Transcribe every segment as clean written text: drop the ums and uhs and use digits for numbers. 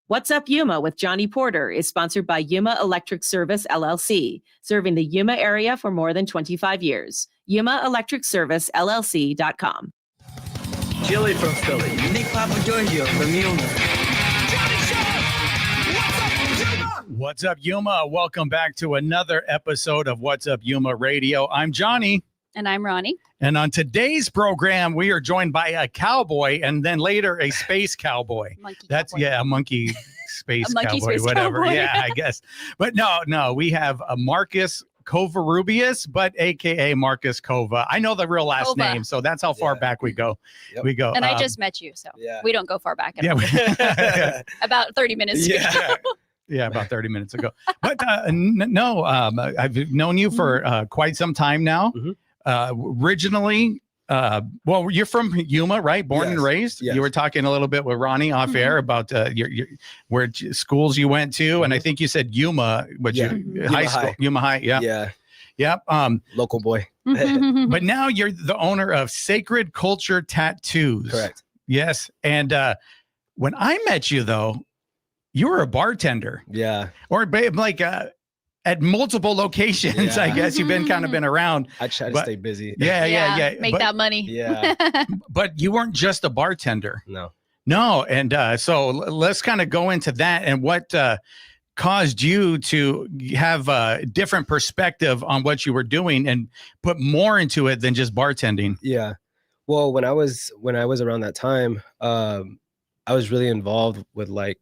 What's Up Yuma with Johnny Porter is sponsored by Yuma Electric Service, LLC, serving the Yuma area for more than 25 years. YumaElectricServiceLLC.com. Chili from Philly. Nick Papa Giorgio from Yuma. What's up, Yuma? Welcome back to another episode of What's Up Yuma Radio. I'm Johnny. And I'm Ronnie. And on today's program, we are joined by a cowboy and then later a space cowboy. A monkey space cowboy, whatever. Cowboy. Yeah, I guess. But no, we have a Marcus Covarrubias, but AKA Marcus Cova. I know the real last name, so that's how far back we go. Yep. We go. And I just met you, so we don't go far back at all. About 30 minutes ago. Yeah, about 30 minutes ago. But I've known you for quite some time now. Mm-hmm. Originally, you're from Yuma, right? Born and raised. Yes. You were talking a little bit with Ronnie off air about your where schools you went to, and I think you said Yuma, high school, Yuma High. Yeah. Yep. Local boy. But now you're the owner of Sacred Culture Tattoos. Correct. Yes. And when I met you, though, you were a bartender. Yeah. Or like at multiple locations. I guess you've been around. I try to stay busy. Yeah. Make that money. Yeah. But you weren't just a bartender. No. And so let's kind of go into that and what caused you to have a different perspective on what you were doing and put more into it than just bartending. Yeah. Well, when I was around that time, I was really involved with like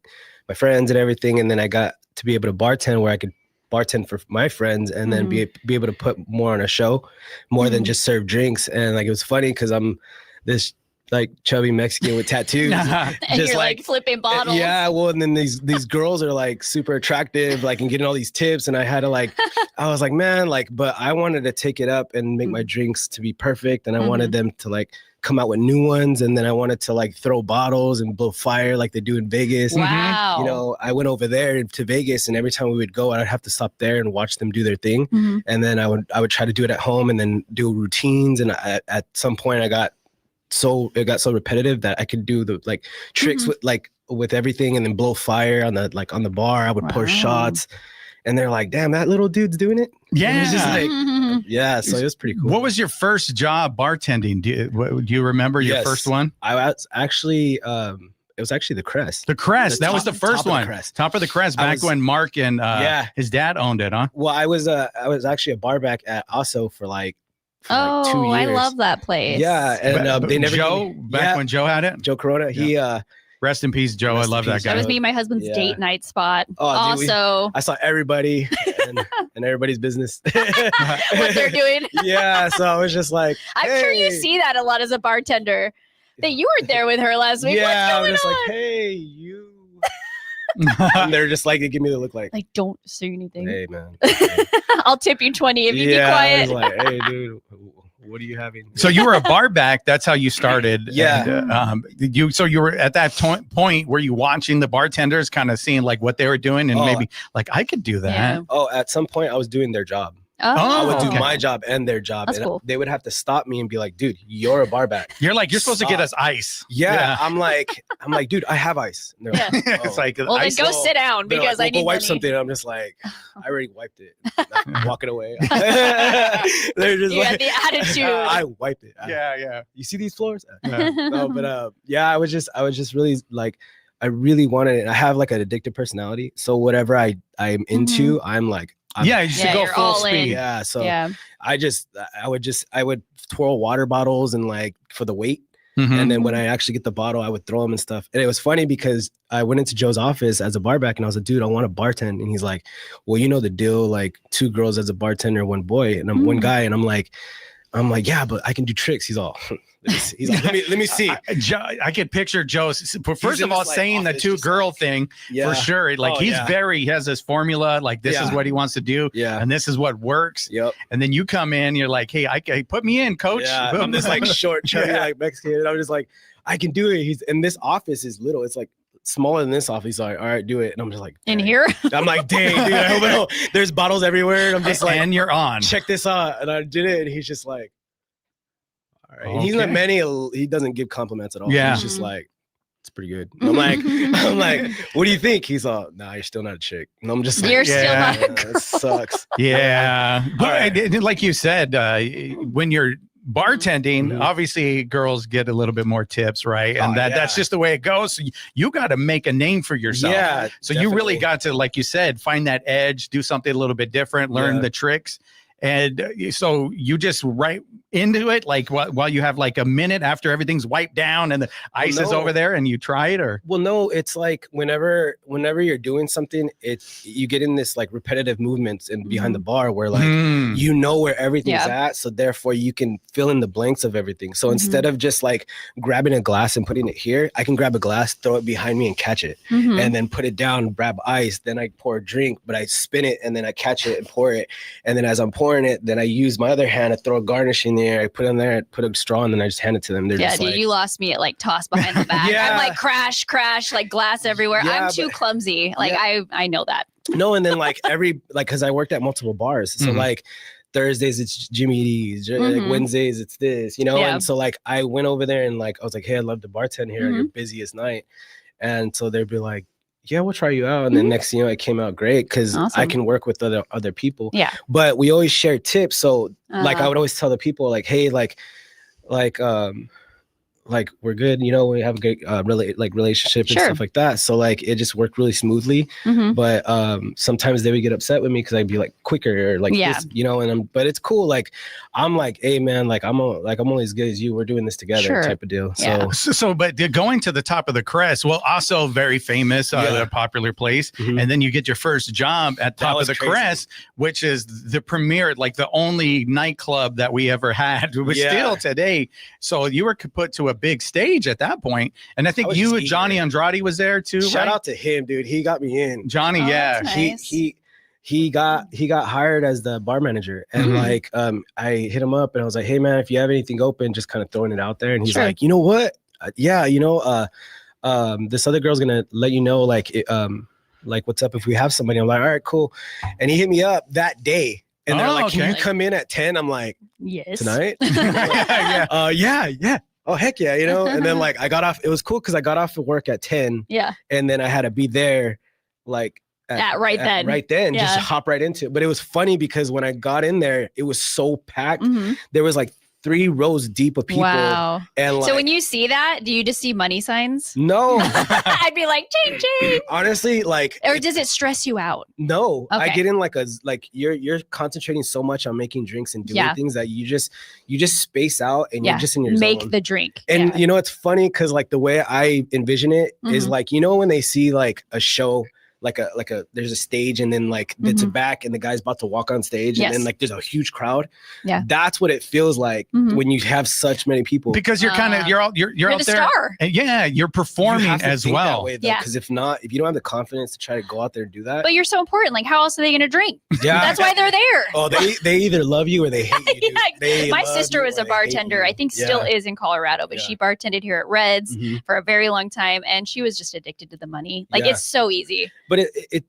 my friends and everything. And then I got to be able to bartend where I could bartend for my friends and then be able to put more on a show more than just serve drinks. And like, it was funny because I'm this like chubby Mexican with tattoos. And just you're like flipping bottles. Yeah. Well, and then these girls are like super attractive, like, and getting all these tips. And I had to I was like, man, like, but I wanted to take it up and make my drinks to be perfect. And I wanted them to like come out with new ones. And then I wanted to like throw bottles and blow fire like they do in Vegas. Wow. You know, I went over there to Vegas and every time we would go, I'd have to stop there and watch them do their thing. And then I would try to do it at home and then do routines. And at some point it got so repetitive that I could do the like tricks with everything and then blow fire on the bar. I would pour shots. And they're like, damn, that little dude's doing it. Yeah. And it was just like, so it was pretty cool. What was your first job bartending? Do you remember your first one? I was actually, it was actually the Crest. The Crest. That was the first one. Top of the Crest. Back when Mark and his dad owned it, huh? Well, I was actually a bar back at also for like 2 years. I love that place. Yeah. And they never when Joe had it? Joe Corona. He rest in peace, Joe. I love that guy. That was me and my husband's date night spot. Oh, dude, I saw everybody and everybody's business. What they're doing. Yeah. So I was just like, I'm sure you see that a lot as a bartender. That you were there with her last week. Yeah. What's going I'm just on? like, hey, you. And they're just like, they give me the look like don't say anything. Hey, man. I'll tip you 20 if you be quiet. I was like, hey, dude. What are you having? So you were a bar back. That's how you started. Yeah. And, you were at that point were you watching the bartenders, kind of seeing like what they were doing, and maybe like I could do that. Yeah. Oh, at some point I was doing their job. I would do my job and their job. That's cool. They would have to stop me and be like, dude, you're a bar back. You're supposed to get us ice. Yeah. I'm like, dude, I have ice. And they're like, It's like, well, then go sit down because I need go wipe money. something. I'm just like, I already wiped it. I'm walking away. They're just had the attitude. I wiped it. Yeah. You see these floors? No, but I was just really like, I really wanted it. I have like an addictive personality. So whatever I'm into, I'm like, you should go full speed. Yeah. So I would twirl water bottles and like for the weight. And then when I actually get the bottle, I would throw them and stuff. And it was funny because I went into Joe's office as a bar back and I was like, dude, I want to bartend. And he's like, well, you know the deal, like 2 girls as a bartender, 1 boy, and I'm 1 guy. And I'm like, yeah, but I can do tricks. He's all, he's like, let me see. I could picture Joe. First of all, saying the 2-girl thing for sure. Like he has this formula. Like this is what he wants to do. Yeah. And this is what works. Yep. And then you come in, you're like, hey, put me in, coach. Yeah. I'm this like short, chubby, like Mexican. And I'm just like, I can do it. And this office is little. It's like smaller than this office. He's like, all right, do it. And I'm just like, in here? I'm like, dang, dude, I hope I don't. There's bottles everywhere. And I'm just like, and you're on. Check this out. And I did it. And he's just like, all right. And he's not he doesn't give compliments at all. Yeah. He's just like, it's pretty good. And I'm like, what do you think? He's all, nah, you're still not a chick. And I'm just like, You're still not. It sucks. Yeah. But Right. like you said, when you're bartending, obviously girls get a little bit more tips, right? And that's just the way it goes. So you got to make a name for yourself. Yeah. So you really got to, like you said, find that edge, do something a little bit different, learn the tricks. And so you just right into it, like while you have like a minute after everything's wiped down and the ice is over there, and you try it, or well, no, it's like whenever you're doing something, you get in this like repetitive movements and behind the bar where like you know where everything's at, so therefore you can fill in the blanks of everything. So instead of just like grabbing a glass and putting it here, I can grab a glass, throw it behind me, and catch it, and then put it down, grab ice, then I pour a drink, but I spin it and then I catch it and pour it, and then as I'm pouring it, then I use my other hand to throw a garnish in there. I put it in there, put a straw, and then I just hand it to them. They're just dude, like, you lost me at like toss behind the back. I'm like crash, like glass everywhere. I'm too clumsy. Like I know that. No, and then like because I worked at multiple bars, so like Thursdays it's Jimmy D's, like Wednesdays it's this, and so like I went over there and like I was like, hey, I'd love to bartend here on your busiest night, and so they'd be like, yeah, we'll try you out. And then next thing you know, it came out great because I can work with other people. Yeah. But we always share tips. So like I would always tell the people like, hey, like we're good, we have a good relationship and stuff like that. So like it just worked really smoothly. But sometimes they would get upset with me because I'd be like quicker or like this, and but it's cool. Like I'm like, hey man, like I'm only as good as you. We're doing this together type of deal. But going to the top of the crest, well, also very famous, a popular place. And then you get your first job at top of the crest, which is the premier, like the only nightclub that we ever had. It was still today. So you were put to a big stage at that point, and I think Johnny Andrade was there too. Shout out to him, dude. He got me in. Johnny, nice. He got hired as the bar manager, and like I hit him up and I was like, hey man, if you have anything open, just kind of throwing it out there. And he's like, you know what? This other girl's gonna let you know like what's up if we have somebody. I'm like, all right, cool. And he hit me up that day. And they're like, can you come in at 10? I'm like, yes. Tonight? Yeah. Oh, heck yeah, And then like I got off, it was cool because I got off of work at 10. Yeah. And then I had to be there like right then, just hop right into it. But it was funny because when I got in there, it was so packed. There was like 3 rows deep of people. Wow. And like, so when you see that, do you just see money signs? No. I'd be like, ching, ching. Honestly, like. Or does it stress you out? No. Okay. I get in like you're concentrating so much on making drinks and doing things that you just space out and you're just in your make zone. The drink. And it's funny because like the way I envision it is like, when they see like a show, like a there's a stage and then like it's a back and the guy's about to walk on stage and then like there's a huge crowd. Yeah, that's what it feels like when you have such many people, because you're kind of you're out the there star. And you're performing as well. Because if you don't have the confidence to try to go out there and do that, but you're so important, like how else are they gonna drink? That's why they're there. Oh, they either love you or they hate you. My sister was a bartender, I think still is in Colorado, but she bartended here at Red's for a very long time, and she was just addicted to the money. Like it's so easy. But it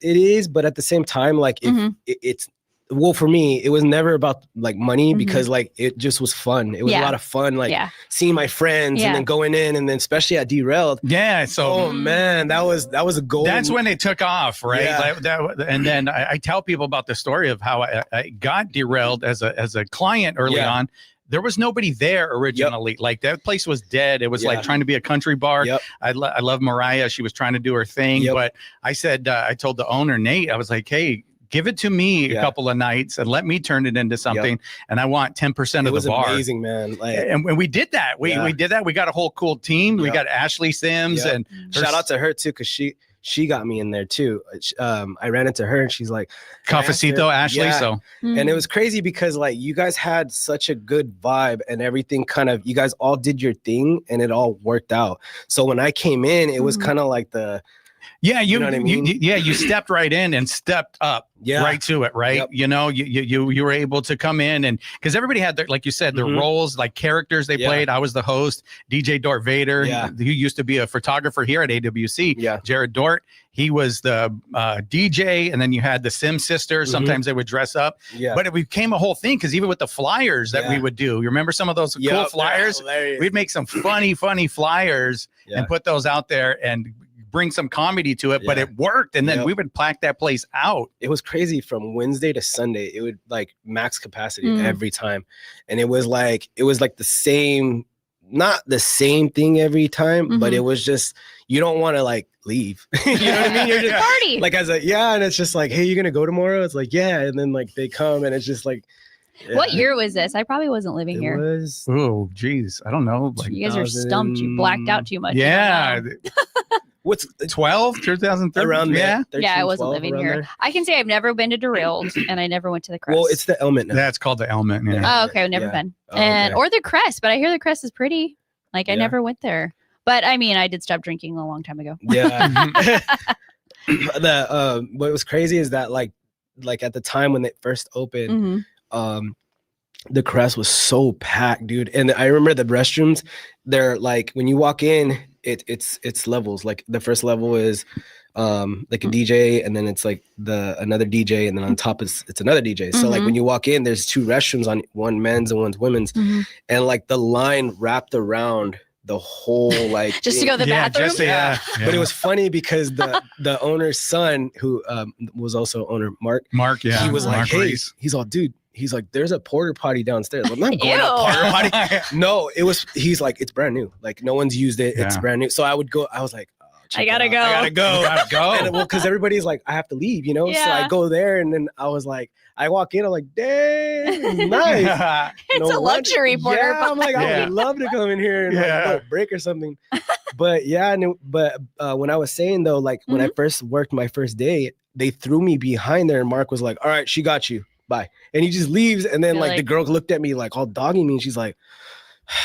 is, but at the same time, like it's well, for me, it was never about like money because like it just was fun. It was a lot of fun, like seeing my friends and then going in, and then especially at Derailed. Yeah. So oh man, that was a goal. That's when it took off, right? Yeah. And then I tell people about the story of how I got Derailed as a client early on. There was nobody there originally. Like that place was dead. It was like trying to be a country bar. I love Mariah. She was trying to do her thing. But I said, I told the owner, Nate, I was like, hey, give it to me a couple of nights and let me turn it into something. And I want 10% of the bar. It was amazing, man. Like, and we did that. We did that. We got a whole cool team. We got Ashley Sims and shout out to her too, because she got me in there too. I ran into her and she's like, Cafecito Ashley. So and it was crazy because like you guys had such a good vibe and everything you guys all did your thing and it all worked out. So when I came in, it was kind of like Yeah, You know what I mean? you stepped right in and stepped up right to it, right? Yep. You know, you were able to come in and because everybody had their, like you said, their roles, like characters they played. I was the host, DJ Dort Vader, who used to be a photographer here at AWC. Yeah. Jared Dort, he was the DJ, and then you had the Sim sisters. Sometimes they would dress up. Yeah. But it became a whole thing because even with the flyers that we would do, you remember some of those cool flyers? We'd make some funny flyers and put those out there and bring some comedy to it, but it worked. And then we would pack that place out. It was crazy from Wednesday to Sunday. It would like max capacity every time. And it was like the same, not the same thing every time, but it was just, you don't want to like leave. You know what I mean? You're just party. Like and it's just like, hey, you gonna go tomorrow? It's like, yeah. And then like they come and it's just like, what year was this? I probably wasn't living here. Oh, geez. I don't know. Like you guys are stumped. You blacked out too much. Yeah. What's 2013 around there? 13, yeah, I wasn't living here. There. I can say I've never been to Derailed and I never went to the Crest. Well, it's the Element now. That's called the Element. Yeah. Oh, okay. I've never been. Or the Crest, but I hear the Crest is pretty. Like I never went there. But I mean, I did stop drinking a long time ago. Yeah. What was crazy is that like at the time when they first opened, the Crest was so packed, dude. And I remember the restrooms, they're like when you walk in, it's levels. Like the first level is like a DJ, and then it's like another DJ, and then on top it's another DJ. So like when you walk in, there's two restrooms, on one men's and one's women's, and like the line wrapped around the whole like just to go to the bathroom. But it was funny because the owner's son, who was also owner Mark, he was like, hey, he's all, dude, he's like, there's a porta potty downstairs. I'm not going to porta potty. No, he's like, it's brand new. Like no one's used it. It's brand new. So I would go, I was like, I gotta go. And well, because everybody's like, I have to leave, you know? So I go there, and then I was like, I walk in, I'm like, dang, nice. It's a luxury porta potty. I'm like, I would love to come in here and like, break or something. But when I was saying though, like when I first worked my first day, they threw me behind there, and Mark was like, all right, she got you. Bye. And he just leaves. And then like the girl looked at me like all dogging me, and she's like,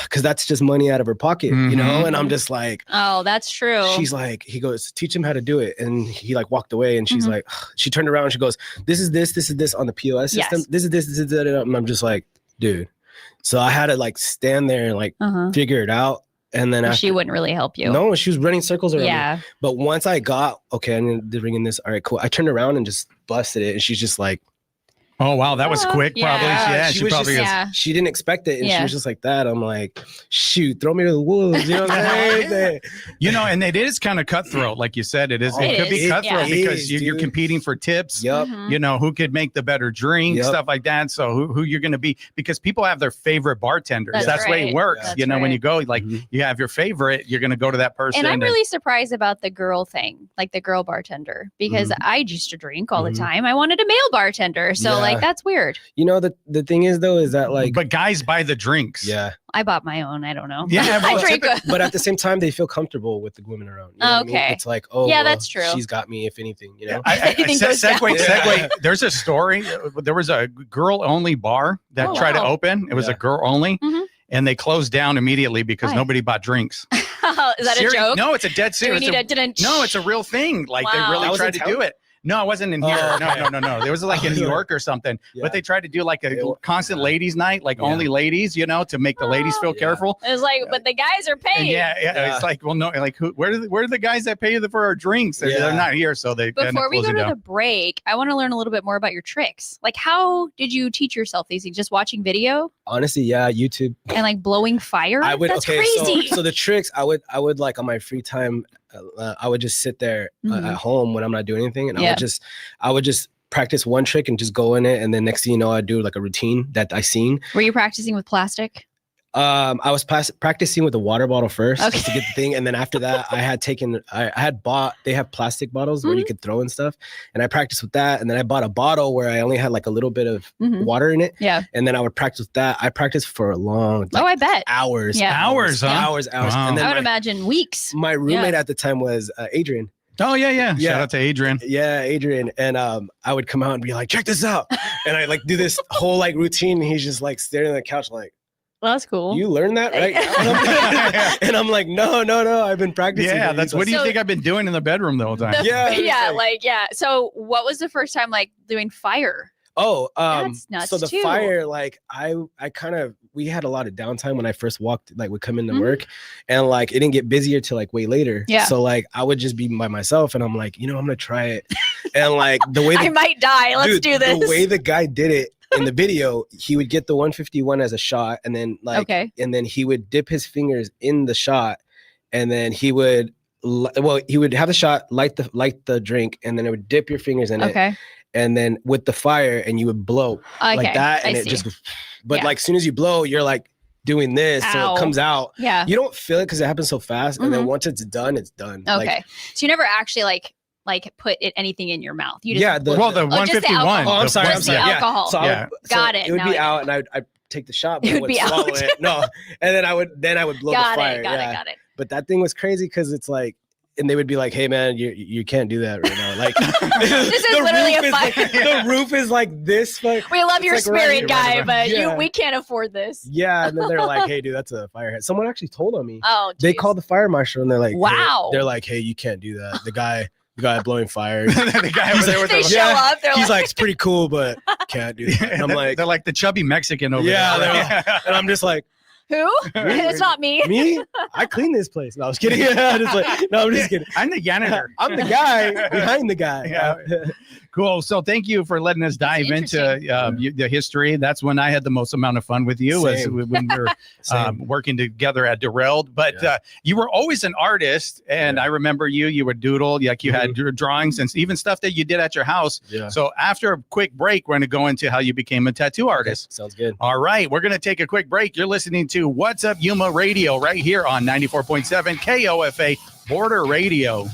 because that's just money out of her pocket, you know? And I'm just like, oh, that's true. She's like, he goes, teach him how to do it. And he like walked away, and she's like, she turned around and she goes, this is this on the POS system. This is this, that. And I'm just like, dude. So I had to like stand there and like figure it out. And then she wouldn't really help you. No, she was running circles around me. But once I got, okay, I'm bringing this. All right, cool. I turned around and just busted it. And she's just like, oh wow, that was quick. Probably, she probably she didn't expect it, and she was just like that. I'm like, shoot, throw me to the wolves. You know what I'm saying? You know, and it is kind of cutthroat, like you said. It is. It could be cutthroat because you're competing for tips. Yep. You know, who could make the better drink, stuff like that. So who you're going to be, because people have their favorite bartenders. That's the way it works. You know, when you go, like you have your favorite, you're going to go to that person. And I'm really surprised about the girl thing, like the girl bartender, because I used to drink all the time. I wanted a male bartender, so like that's weird. You know, the thing is though, is that like, but guys buy the drinks. Yeah. I bought my own. I don't know. Yeah, I drink. But at the same time, they feel comfortable with the women around. You know what I mean? It's like, oh, yeah, that's true. She's got me, if anything. You know. Segue. There's a story. There was a girl-only bar that tried to open. It was a girl-only, and they closed down immediately because nobody bought drinks. Is that a joke? No, it's a dead serious. No, it's a real thing. Like they really tried to do it. No, it wasn't in here. No. There was like in New York or something. But they tried to do like a constant ladies' night, like only ladies, you know, to make the ladies feel careful. It was like, but the guys are paying. It's like, well, no, like where are the guys that pay for our drinks? They're not here, so they. Before we go to the break, I want to learn a little bit more about your tricks. Like, how did you teach yourself these things? Just watching video? Honestly, YouTube. And like blowing fire? That's crazy. So the tricks, I would like on my free time, I would just sit there at home when I'm not doing anything, and I would just practice one trick and just go in it, and then next thing you know, I'd do like a routine that I seen. Were you practicing with plastic? I was practicing with the water bottle first just to get the thing, and then after that, I had bought. They have plastic bottles where you could throw and stuff, and I practiced with that. And then I bought a bottle where I only had like a little bit of water in it. Yeah. And then I would practice with that. I practiced for a long. I bet hours. Yeah. Hours. Wow. And then I would imagine weeks. My roommate at the time was Adrian. Oh yeah. Shout out to Adrian. Yeah, Adrian. And I would come out and be like, check this out, and I like do this whole like routine. And he's just like staring at the couch like. Well, that's cool. You learned that right now? And I'm like, no, I've been practicing. Yeah, that's what do you think I've been doing in the bedroom the whole time? Yeah. So what was the first time like doing fire? Oh, That's nuts so the too. fire, like I kind of, we had a lot of downtime when I first walked, like would come into work, and like it didn't get busier till like way later. Yeah. So like I would just be by myself, and I'm like, I'm gonna try it, and like the way I might die. Let's do this. The way the guy did it in the video, he would get the 151 as a shot, and then like, and then he would dip his fingers in the shot, and then he would, he would have the shot, light the drink, and then it would dip your fingers in it. And then with the fire, and you would blow like that, and but like as soon as you blow, you're like doing this, so it comes out. Yeah, you don't feel it because it happens so fast, and then once it's done, it's done. Okay, so you never actually like put anything in your mouth. You just the 151. Oh, I'm sorry. The alcohol. So Got it. It would be out, and I'd take the shot, but it would be swallow out. it. No, and then I would blow the fire. Got it. But that thing was crazy because it's like. And they would be like, "Hey man, you can't do that right now." Like this is literally a fire. The roof is like this. Like, we love your spirit, like guy, but we can't afford this. Yeah, and then they're like, "Hey, dude, that's a fire hazard." Someone actually told on me. Oh, geez. They called the fire marshal, and they're like, "Wow." Hey, they're like, "Hey, you can't do that." The guy blowing fire. The guy over there with they show up. He's like, "It's pretty cool, but can't do that." And I'm like, they're like the chubby Mexican over there. Yeah, and I'm just like. Who? It's not me. Me? I clean this place. No, I was kidding. I'm just kidding. I'm the janitor. I'm the guy behind the guy. Yeah. Cool. So thank you for letting us dive into the history. That's when I had the most amount of fun with you, was when we were working together at Derailed. But you were always an artist, and I remember you would doodle, like you had drawings and even stuff that you did at your house. Yeah. So after a quick break, we're going to go into how you became a tattoo artist. Okay. Sounds good. All right. We're going to take a quick break. You're listening to What's Up Yuma Radio right here on 94.7 KOFA Border Radio.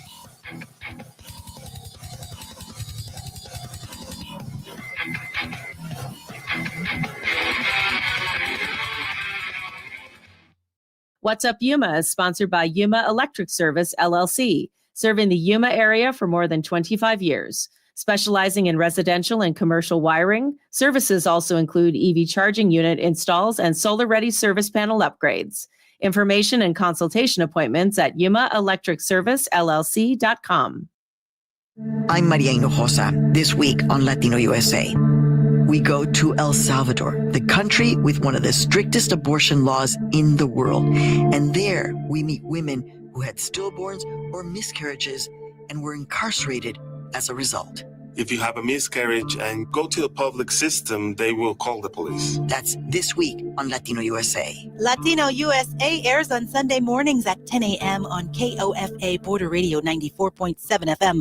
What's Up Yuma is sponsored by Yuma Electric Service, LLC, serving the Yuma area for more than 25 years. Specializing in residential and commercial wiring, services also include EV charging unit installs and solar-ready service panel upgrades. Information and consultation appointments at yumaelectricservicellc.com. I'm Maria Hinojosa. This week on Latino USA, we go to El Salvador, the country with one of the strictest abortion laws in the world. And there we meet women who had stillborns or miscarriages and were incarcerated as a result. If you have a miscarriage and go to the public system, they will call the police. That's this week on Latino USA. Latino USA airs on Sunday mornings at 10 a.m. on KOFA Border Radio 94.7 FM.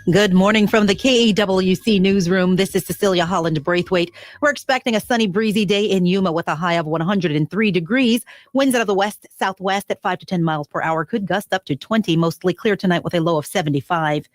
Good morning from the KAWC newsroom. This is Cecilia Holland Braithwaite. We're expecting a sunny, breezy day in Yuma with a high of 103 degrees. Winds out of the west, southwest at 5 to 10 miles per hour could gust up to 20, mostly clear tonight with a low of 75.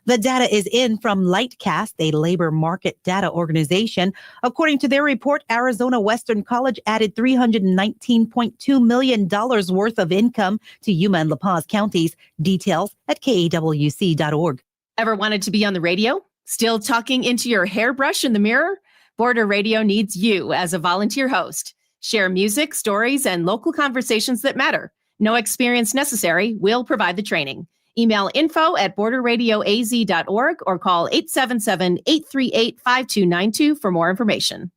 The data is in from Lightcast, a labor market data organization. According to their report, Arizona Western College added $319.2 million worth of income to Yuma and La Paz counties. Details at KAWC.org. Ever wanted to be on the radio? Still talking into your hairbrush in the mirror? Border Radio needs you as a volunteer host. Share music, stories, and local conversations that matter. No experience necessary. We'll provide the training. Email info@borderradioaz.org or call 877-838-5292 for more information.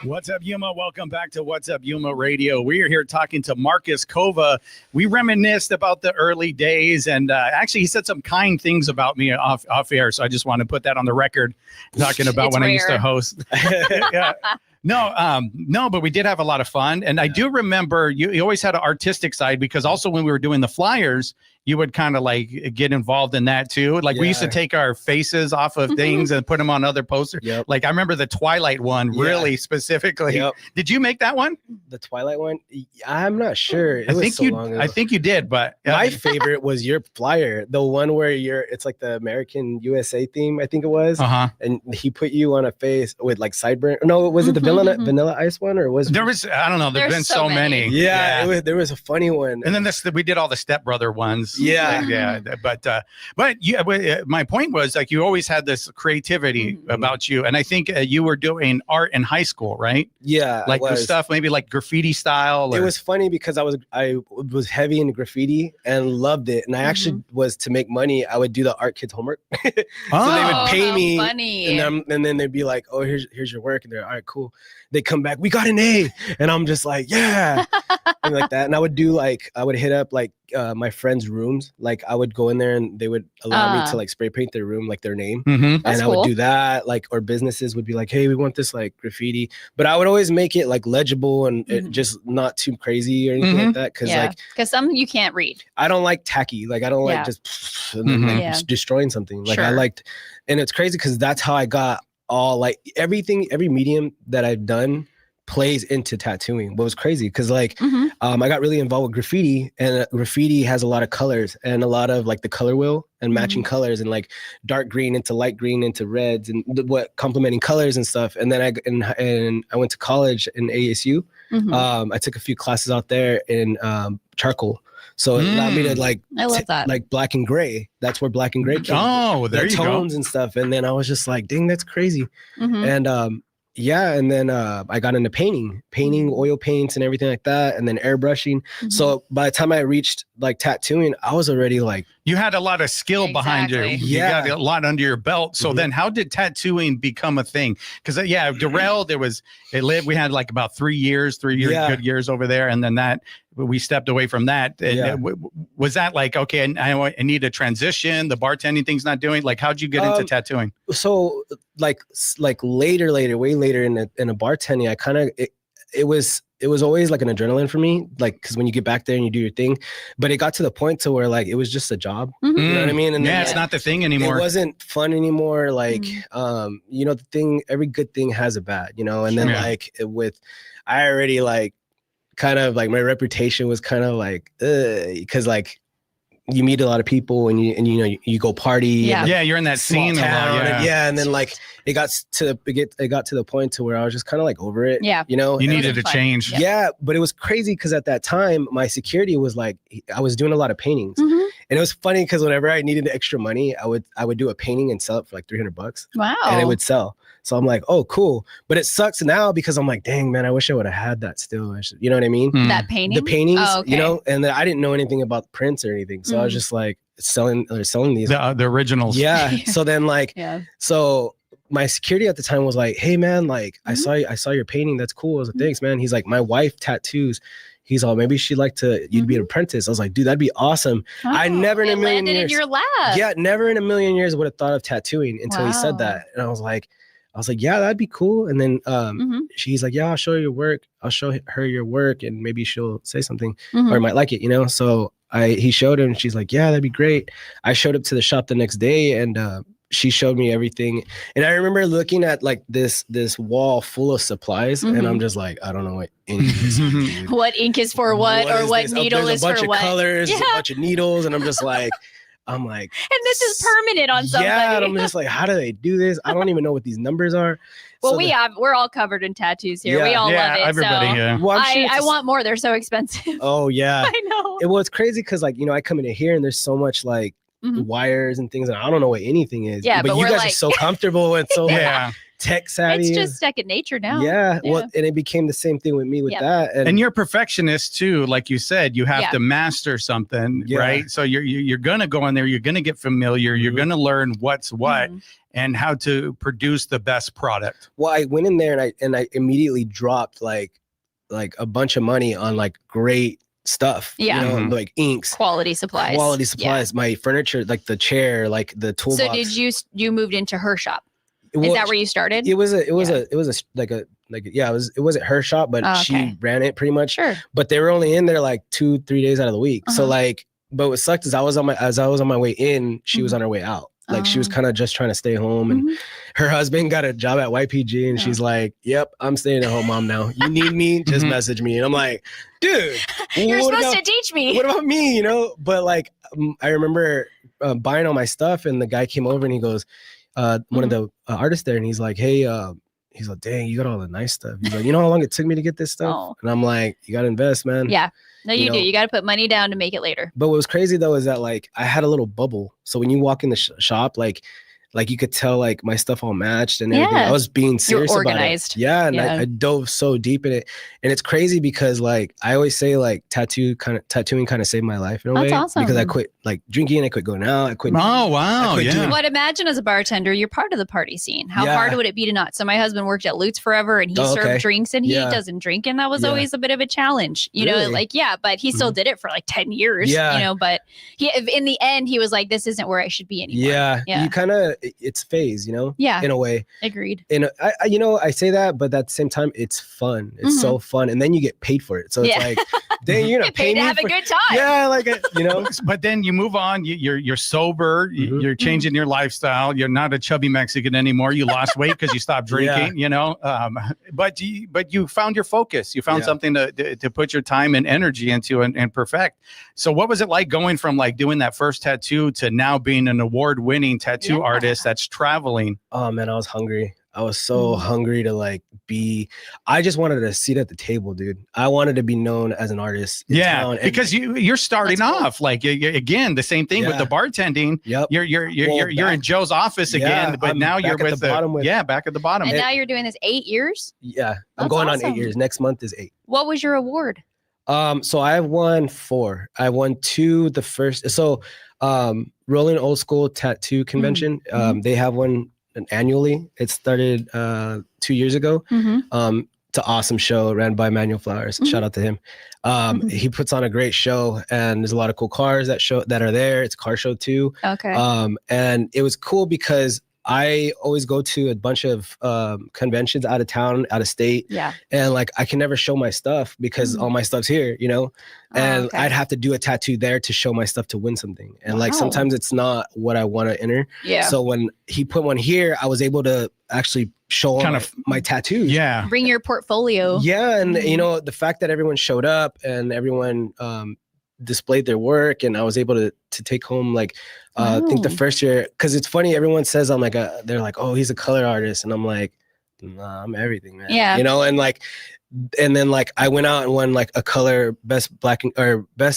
What's up, Yuma? Welcome back to What's Up Yuma Radio. We're here talking to Marcus Cova. We reminisced about the early days, and actually he said some kind things about me off air, so I just want to put that on the record, talking about when rare. I used to host. Yeah. No, but we did have a lot of fun. And I do remember you always had an artistic side, because also when we were doing the flyers, you would kind of like get involved in that too. Like we used to take our faces off of things and put them on other posters. Yep. Like I remember the Twilight one really specifically. Yep. Did you make that one? The Twilight one? I'm not sure. I think you did, but my favorite was your flyer, the one where it's like the American USA theme, I think it was. And he put you on a face with like sideburn. No, was it the vanilla ice one, or was there was? I don't know. There's been so many. Yeah. There was a funny one. And then we did all the Step Brother ones. Yeah. But my point was like you always had this creativity about you, and I think you were doing art in high school, right? Yeah, like the stuff maybe like graffiti style. It was funny because I was heavy into graffiti and loved it, and I actually was, to make money, I would do the art kids homework. So they would pay me, funny. and then they'd be like, "Oh, here's your work," and they're all right, cool. They come back, we got an A, and I'm just like, yeah, and like that. And I would hit up like my friends' rooms. Like I would go in there and they would allow me to like spray paint their room, like their name, and I would do that. Like, or businesses would be like, hey, we want this like graffiti, but I would always make it like legible and it just not too crazy or anything like that. Because some you can't read. I don't like tacky. Like I don't like just like destroying something. Like I liked, and it's crazy because that's how I got all like every medium that I've done plays into tattooing. What was crazy because like I got really involved with graffiti, and graffiti has a lot of colors and a lot of like the color wheel and matching colors, and like dark green into light green into reds and what complementing colors and stuff. And then I went to college in ASU. I took a few classes out there in charcoal. So it allowed me to like, I love that. Like black and gray. That's where black and gray came. Oh, there you go. Tones and stuff. And then I was just like, dang, that's crazy. And and then I got into painting, oil paints and everything like that, and then airbrushing. So by the time I reached like tattooing, I was already like, you had a lot of skill behind you. You got a lot under your belt. So then how did tattooing become a thing? Because Darrell, we had like about 3 years, good years over there. And then we stepped away from that. Was that like, okay, I need a transition, the bartending thing's not doing, like, how'd you get into tattooing? So like later, way later in a bartending, I kind of, it was always like an adrenaline for me, like, because when you get back there and you do your thing, but it got to the point to where like it was just a job. You know what I mean? And it's not the thing anymore. It wasn't fun anymore. Like the thing, every good thing has a bad, and then I already like kind of like my reputation was kind of like because like you meet a lot of people and you go party. You're in that scene town, and then like it got to the point to where I was just kind of like over it. You needed to change. But it was crazy because at that time my security was like, I was doing a lot of paintings, and it was funny because whenever I needed extra money, I would do a painting and sell it for like $300. Wow. And it would sell. So I'm like, oh, cool. But it sucks now because I'm like, dang, man, I wish I would have had that still. You know what I mean? That painting? The paintings, and I didn't know anything about prints or anything. So I was just like selling these. The originals. Yeah. So then so my security at the time was like, hey, man, like I saw your painting. That's cool. I was like, thanks, man. He's like, my wife tattoos. He's all, maybe she'd like you'd be an apprentice. I was like, dude, that'd be awesome. I never in a million years. In your lab. Yeah, never in a million years would have thought of tattooing until he said that. And I was like, yeah, that'd be cool. And then she's like, yeah, I'll show you your work. I'll show her your work and maybe she'll say something or might like it, So he showed her and she's like, yeah, that'd be great. I showed up to the shop the next day and she showed me everything. And I remember looking at like this wall full of supplies and I'm just like, I don't know what ink is. What ink is for what or what needle is for what. There's a bunch of colors, a bunch of needles. And I'm just like, and this is permanent on somebody. Yeah, and I'm just like, how do they do this? I don't even know what these numbers are. Well, we're all covered in tattoos here. We all love it. Everybody, Well, I want more. They're so expensive. Oh yeah, I know. It's crazy because like I come into here and there's so much like wires and things, and I don't know what anything is. Yeah, but you guys are so comfortable and so tech savvy. It's just second nature now. Yeah. Well, and it became the same thing with me with that. And you're a perfectionist too, like you said. You have to master something, right? So you're gonna go in there. You're gonna get familiar. You're gonna learn what's what and how to produce the best product. Well, I went in there and I immediately dropped like a bunch of money on like great stuff, like inks, quality supplies, my furniture, like the chair, like the toolbox. So did you moved into her shop? Is that where you started? It was her shop, but she ran it pretty much. Sure. But they were only in there like 2-3 days out of the week. So like but what sucked is as I was on my way in, she was on her way out. Like she was kind of just trying to stay home, and her husband got a job at YPG, and she's like, "Yep, I'm staying at home, mom. Now you need me, just message me." And I'm like, "Dude, you're supposed to teach me. What about me? You know?" But like, I remember buying all my stuff, and the guy came over and he goes, one of the artists there, and he's like, "Hey, he's like, dang, you got all the nice stuff." He's like, "You know how long it took me to get this stuff?" Oh. And I'm like, "You got to invest, man." Yeah. No, you do. know? You got to put money down to make it later. But what was crazy though is that like I had a little bubble. So when you walk in the shop, like you could tell like my stuff all matched and everything. I was being serious You're about organized. it. Yeah, and I dove so deep in it. And it's crazy because like I always say like tattooing kind of saved my life in a way. That's awesome. Because I quit like drinking, I quit going out, I quit. Oh wow, yeah. But imagine as a bartender, you're part of the party scene. How hard would it be to not? So my husband worked at Lutz forever, and he served drinks, and he doesn't drink, and that was always a bit of a challenge. You know, like but he still did it for like 10 years. Yeah. You know, but in the end, he was like, "This isn't where I should be anymore." Yeah. You kind of it's phase. You know, in a way. Agreed. And I say that, but at the same time, it's fun. It's so fun, and then you get paid for it. So it's like, dang, you're not paid to have a good time. Yeah, like you know. But then you move on. You're sober. You're changing your lifestyle. You're not a chubby Mexican anymore. You lost weight because you stopped drinking. You know, but you found your focus. You found something to put your time and energy into and perfect. So what was it like going from like doing that first tattoo to now being an award-winning tattoo artist that's traveling? Oh man, I was hungry. I was so hungry to like I just wanted a seat at the table, dude. I wanted to be known as an artist. Yeah, because you're starting off like again the same thing with the bartending. Yep. You're in Joe's office again, but now you're with the bottom. Back at the bottom. And now you're doing this 8 years. Yeah, I'm going on 8 years. Next month is 8. What was your award? So I won 4. I won 2 the first. So Rolling Old School Tattoo Convention. They have one annually. It started 2 years ago. It's an awesome show ran by Manuel Flowers. Shout out to him. He puts on a great show, and there's a lot of cool cars that are there. It's a car show too. Okay. And it was cool because I always go to a bunch of conventions out of town, out of state. Yeah. And like I can never show my stuff because all my stuff's here, you know? And I'd have to do a tattoo there to show my stuff to win something. And like sometimes it's not what I want to enter. Yeah. So when he put one here, I was able to actually show my tattoos. Yeah. Bring your portfolio. Yeah. And you know, the fact that everyone showed up and everyone displayed their work, and I was able to take home like I think the first year, because it's funny, everyone says I'm like they're like, "Oh, he's a color artist," and I'm like, "Nah, I'm everything, man." Yeah, you know. And then like I went out and won like a color best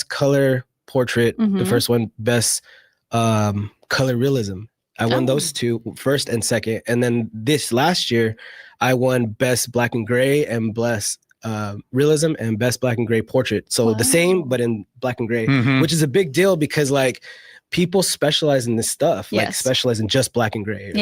color portrait, the first one, best color realism. I won those 2, first and second, and then this last year I won best black and gray and best realism and best black and gray portrait. So the same, but in black and gray, which is a big deal because like people specialize in this stuff, like specialize in just black and gray.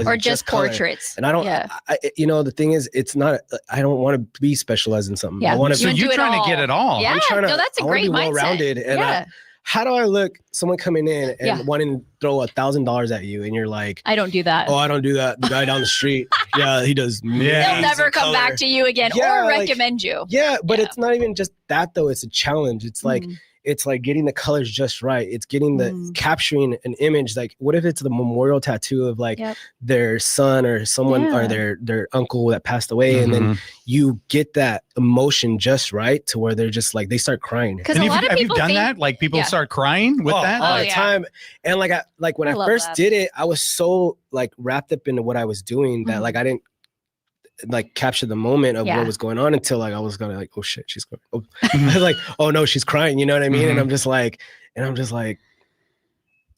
Or just portraits. And I don't, you know, the thing is, it's not, I don't want to be specialized in something. I want to. So you're trying to get it all. Yeah, that's a great mindset. Well-rounded, and how do I look? Someone coming in and wanting to throw $1,000 at you, and you're like, I don't do that. Oh, I don't do that. The guy down the street, he does. They'll never come back to you again or recommend you. Yeah, but it's not even just that though. It's a challenge. It's like it's like getting the colors just right. It's getting the capturing an image. Like, what if it's the memorial tattoo of like their son or someone or their uncle that passed away, and then you get that emotion just right to where they're just like they start crying. Because a lot of people have you done that? Like people start crying with that all the time. And like when I first did it, I was so like wrapped up into what I was doing that like I didn't like capture the moment of what was going on until like I was gonna like, oh shit, she's crying. Oh. I was like, oh no, she's crying. You know what I mean? And I'm just like,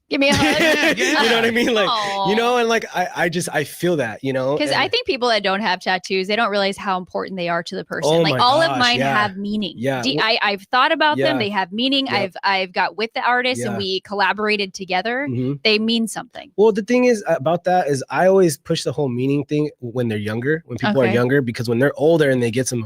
give me a hug. You know what I mean? Like, you know, and like I feel that, you know. Because I think people that don't have tattoos, they don't realize how important they are to the person. Like all of mine have meaning. Yeah. I've thought about them. They have meaning. Yep. I've got with the artist and we collaborated together. They mean something. Well, the thing is about that is I always push the whole meaning thing when they're younger, when people are younger, because when they're older and they get some,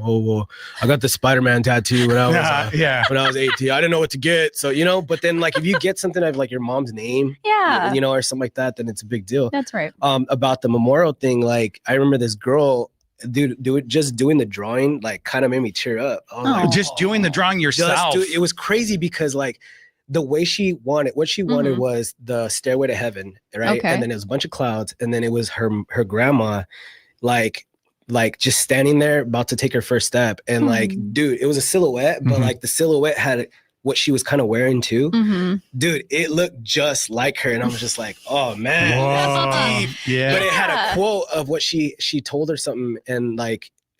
I got the Spider-Man tattoo when I was when I was 18. I didn't know what to get. So, you know, but then like if you get something of like your mom's name, you know, or something like that, then it's a big deal. That's right. About the memorial thing, like I remember this girl, dude, just doing the drawing like kind of made me tear up. Just doing the drawing yourself. It was crazy because like the way what she wanted was the Stairway to Heaven, right? Okay. And then it was a bunch of clouds, and then it was her grandma, like just standing there about to take her first step, and like, dude, it was a silhouette, but like the silhouette had what she was kind of wearing too. Dude, it looked just like her, and I was just like, oh man, that's deep. Yeah. But it had a quote of what she told her something, and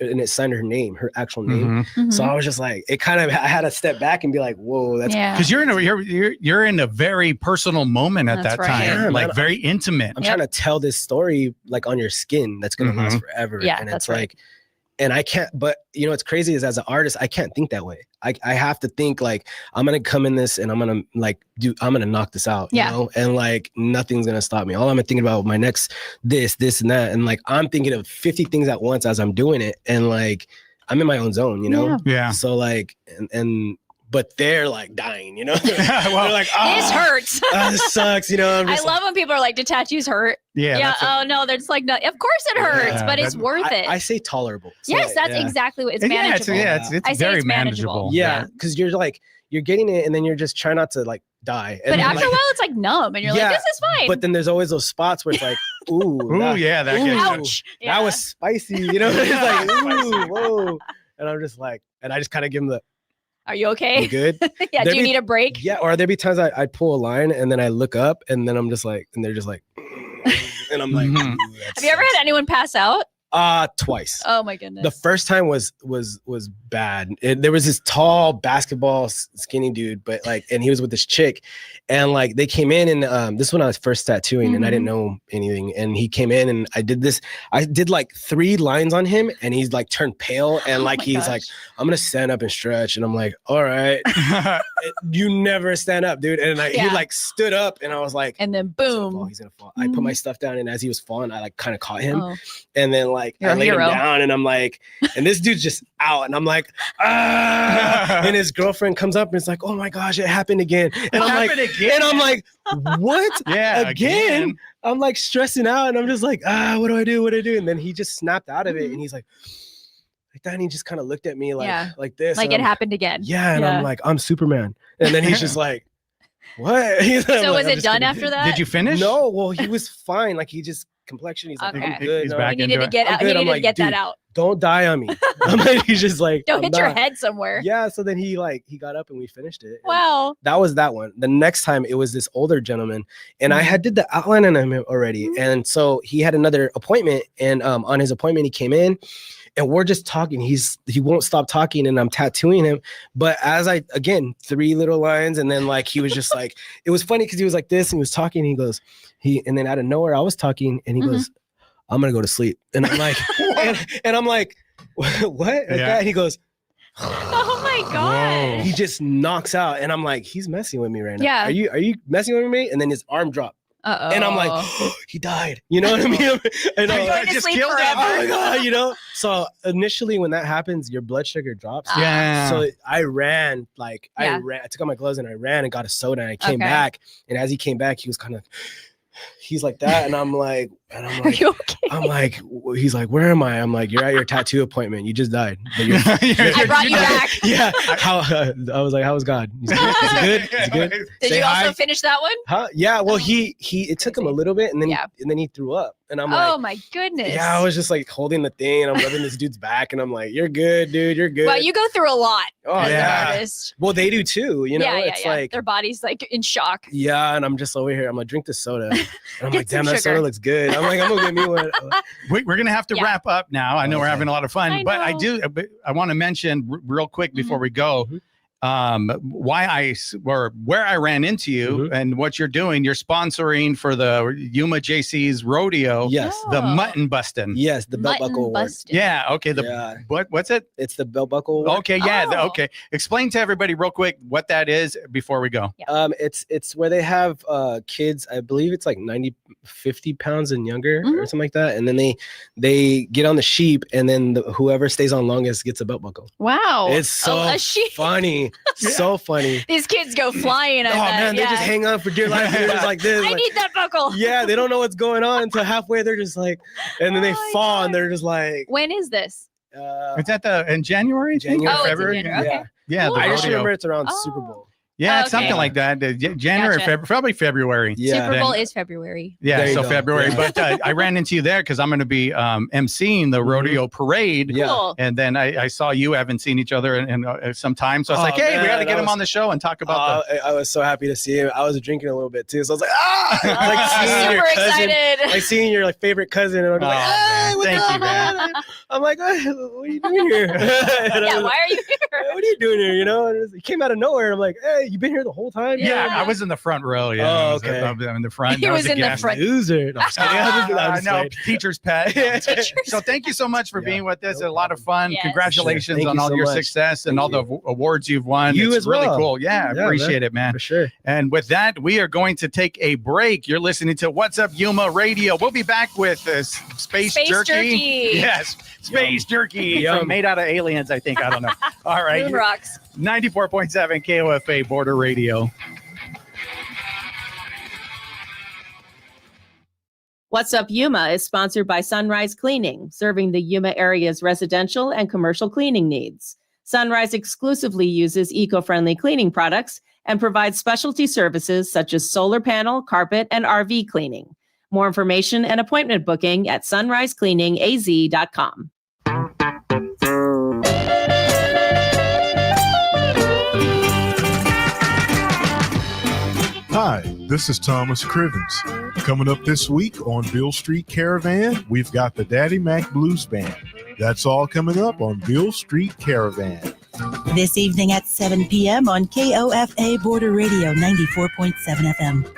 it signed her name, her actual name. So I was just like, I had to step back and be like, whoa, that's because you're in a very personal moment at that time, yeah, like very intimate. I'm trying to tell this story like on your skin that's gonna last forever. Yeah, and that's it's like, and I can't, but you know what's crazy is as an artist, I can't think that way. I have to think like, I'm gonna come in this and I'm gonna knock this out, you know, and like nothing's gonna stop me. All I'm thinking about my next this and that, and like I'm thinking of 50 things at once as I'm doing it, and like I'm in my own zone, you know. Yeah. So like, but they're like dying, you know. They're like, this hurts. This sucks, you know. I love when people are like, "Do tattoos hurt?" Yeah. Oh no, they're just like, "No, of course it hurts, but it's worth it." I say tolerable. So yes, that's exactly what it's manageable. It's very manageable. Yeah, because you're getting it, and then you're just trying not to like die. And but after a while, it's like numb, and you're like, "This is fine." But then there's always those spots where it's like, ouch. That was spicy, you know. It's like, ooh, whoa, and I'm just like, and I just kind of give them the. Are you okay? You good? Yeah. Do you need a break? Yeah. Or there'd be times I pull a line and then I look up and then I'm just like, and they're just like, and I'm like, have you ever had anyone pass out? Twice. Oh my goodness. The first time was bad. There was this tall basketball skinny dude, but like, and he was with this chick, and like they came in and this is when I was first tattooing and I didn't know anything, and he came in and I did like 3 lines on him, and he's like turned pale, and like he's like, I'm gonna stand up and stretch, and I'm like, all right. You never stand up, dude. And he like stood up, and I was like, and then boom, he's gonna fall. I put my stuff down, and as he was falling, I like kind of caught him, and then like I laid him down, and I'm like, and this dude's just out, and I'm like, and his girlfriend comes up and it's like, oh my gosh, it happened again, and I'm like, what? Again? I'm like stressing out, and I'm just like, what do I do? And then he just snapped out of it, and he's like that, and he just kind of looked at me like this, like it happened again. And I'm like, I'm Superman, and then he's just like, what? So was it done after that? Did you finish? No, well, he was fine. Like he just complexion. He's like, okay. I'm good. He's back he needed to get out. He needed to get that out. Don't die on me. He's just like, don't hit your head somewhere. Yeah. So then he got up and we finished it. Wow. That was that one. The next time it was this older gentleman, and I did the outline on him already, and so he had another appointment, and on his appointment he came in. And we're just talking. He won't stop talking, and I'm tattooing him. But as 3 little lines, and then like he was just like, it was funny because he was like this, and he was talking. And and then out of nowhere, I was talking, and he goes, "I'm gonna go to sleep." And I'm like, and I'm like, what? Like that? And he goes, oh my god. He just knocks out, and I'm like, he's messing with me right now. Yeah. Are you messing with me? And then his arm dropped. And I'm like, he died. You know what I mean? And I just killed him. Oh my god, you know. So initially, when that happens, your blood sugar drops. Yeah. So I ran, I took out my gloves and I ran and got a soda, and I came back. And as he came back, he was kind of, he's like that, and I'm like, are you okay? I'm like, he's like, where am I? I'm like, you're at your tattoo appointment. You just died. But I brought you back. Yeah. I was like, how was God? He's good. Is it good? Did you also finish that one? Huh? Yeah. Well, it took him a little bit, and then he threw up, and I'm like, oh my goodness. Yeah, I was just like holding the thing, and I'm rubbing this dude's back, and I'm like, you're good, dude. You're good. Well, you go through a lot. Oh as yeah. an artist. Well, they do too. You know, it's like their body's like in shock. Yeah, and I'm just over here. I'm like, drink this soda, and I'm like, damn, that sugar. soda looks good. I'm like, I'm gonna get me one. We're gonna have to wrap up now. I know we're having a lot of fun, but I want to mention real quick before we go. Where I ran into you and what you're doing. You're sponsoring for the Yuma JC's rodeo. Yes. The mutton busting. Yes, the belt buckle award. Yeah. Okay. What's it? It's the belt buckle award. Okay. Yeah. Okay. Explain to everybody real quick what that is before we go. It's where they have kids. I believe it's like 50 pounds and younger or something like that, and then they get on the sheep, and then whoever stays on longest gets a belt buckle. Wow. It's so funny. So funny. These kids go flying. Man, they just hang on for dear life. They're just like this. I need that buckle. Yeah, they don't know what's going on until halfway. They're just like, and then they fall, and they're just like. When is this? It's in January? January, February. January. Okay. Yeah. I just remember it's around Super Bowl. Yeah, Okay. something like that. January, Gotcha. probably February. Yeah. Super Bowl is February. Yeah, There you so go. February. Yeah. But I ran into you there because I'm going to be emceeing the rodeo parade. Yeah. Cool. And then I saw you haven't seen each other in some time. So I was Oh, like, hey, we got to man, get that him was- on the show and talk about I was so happy to see him. I was drinking a little bit too, so I was like, like Super excited. like seeing your like favorite cousin, and I'm like, man. hey, what's Thank up, you, man. I'm like, what are you doing here? Yeah, why are you here? What are you doing here? You know, and it came out of nowhere. I'm like, hey, you been here the whole time? Yeah, Yeah. I was in the front row. Yeah, Oh, I was okay. in the front. He I was a in the guest. front. Loser. No, I'm just kidding. I'm just No, playing. teacher's pet. So thank you so much for Yeah. being with us. No A lot of fun. Yes. Congratulations Thank on you all so your much. success and Thank all the awards you've won. You It's as really well. cool. Yeah, Yeah, appreciate it, man. For sure. And with that, we are going to take a break. You're listening to What's Up Yuma Radio. We'll be back with Space Jerky. Yes, Space Jerky. Yum. Made out of aliens, I think. I don't know. All right. Moon rocks. 94.7 KOFA Border Radio. What's Up Yuma is sponsored by Sunrise Cleaning, serving the Yuma area's residential and commercial cleaning needs. Sunrise exclusively uses eco-friendly cleaning products and provides specialty services such as solar panel, carpet, and RV cleaning. More information and appointment booking at sunrisecleaningaz.com. Hi, this is Thomas Crivens. Coming up this week on Bill Street Caravan, we've got the Daddy Mac Blues Band. That's all coming up on Bill Street Caravan. This evening at 7 p.m. on KOFA Border Radio 94.7 FM.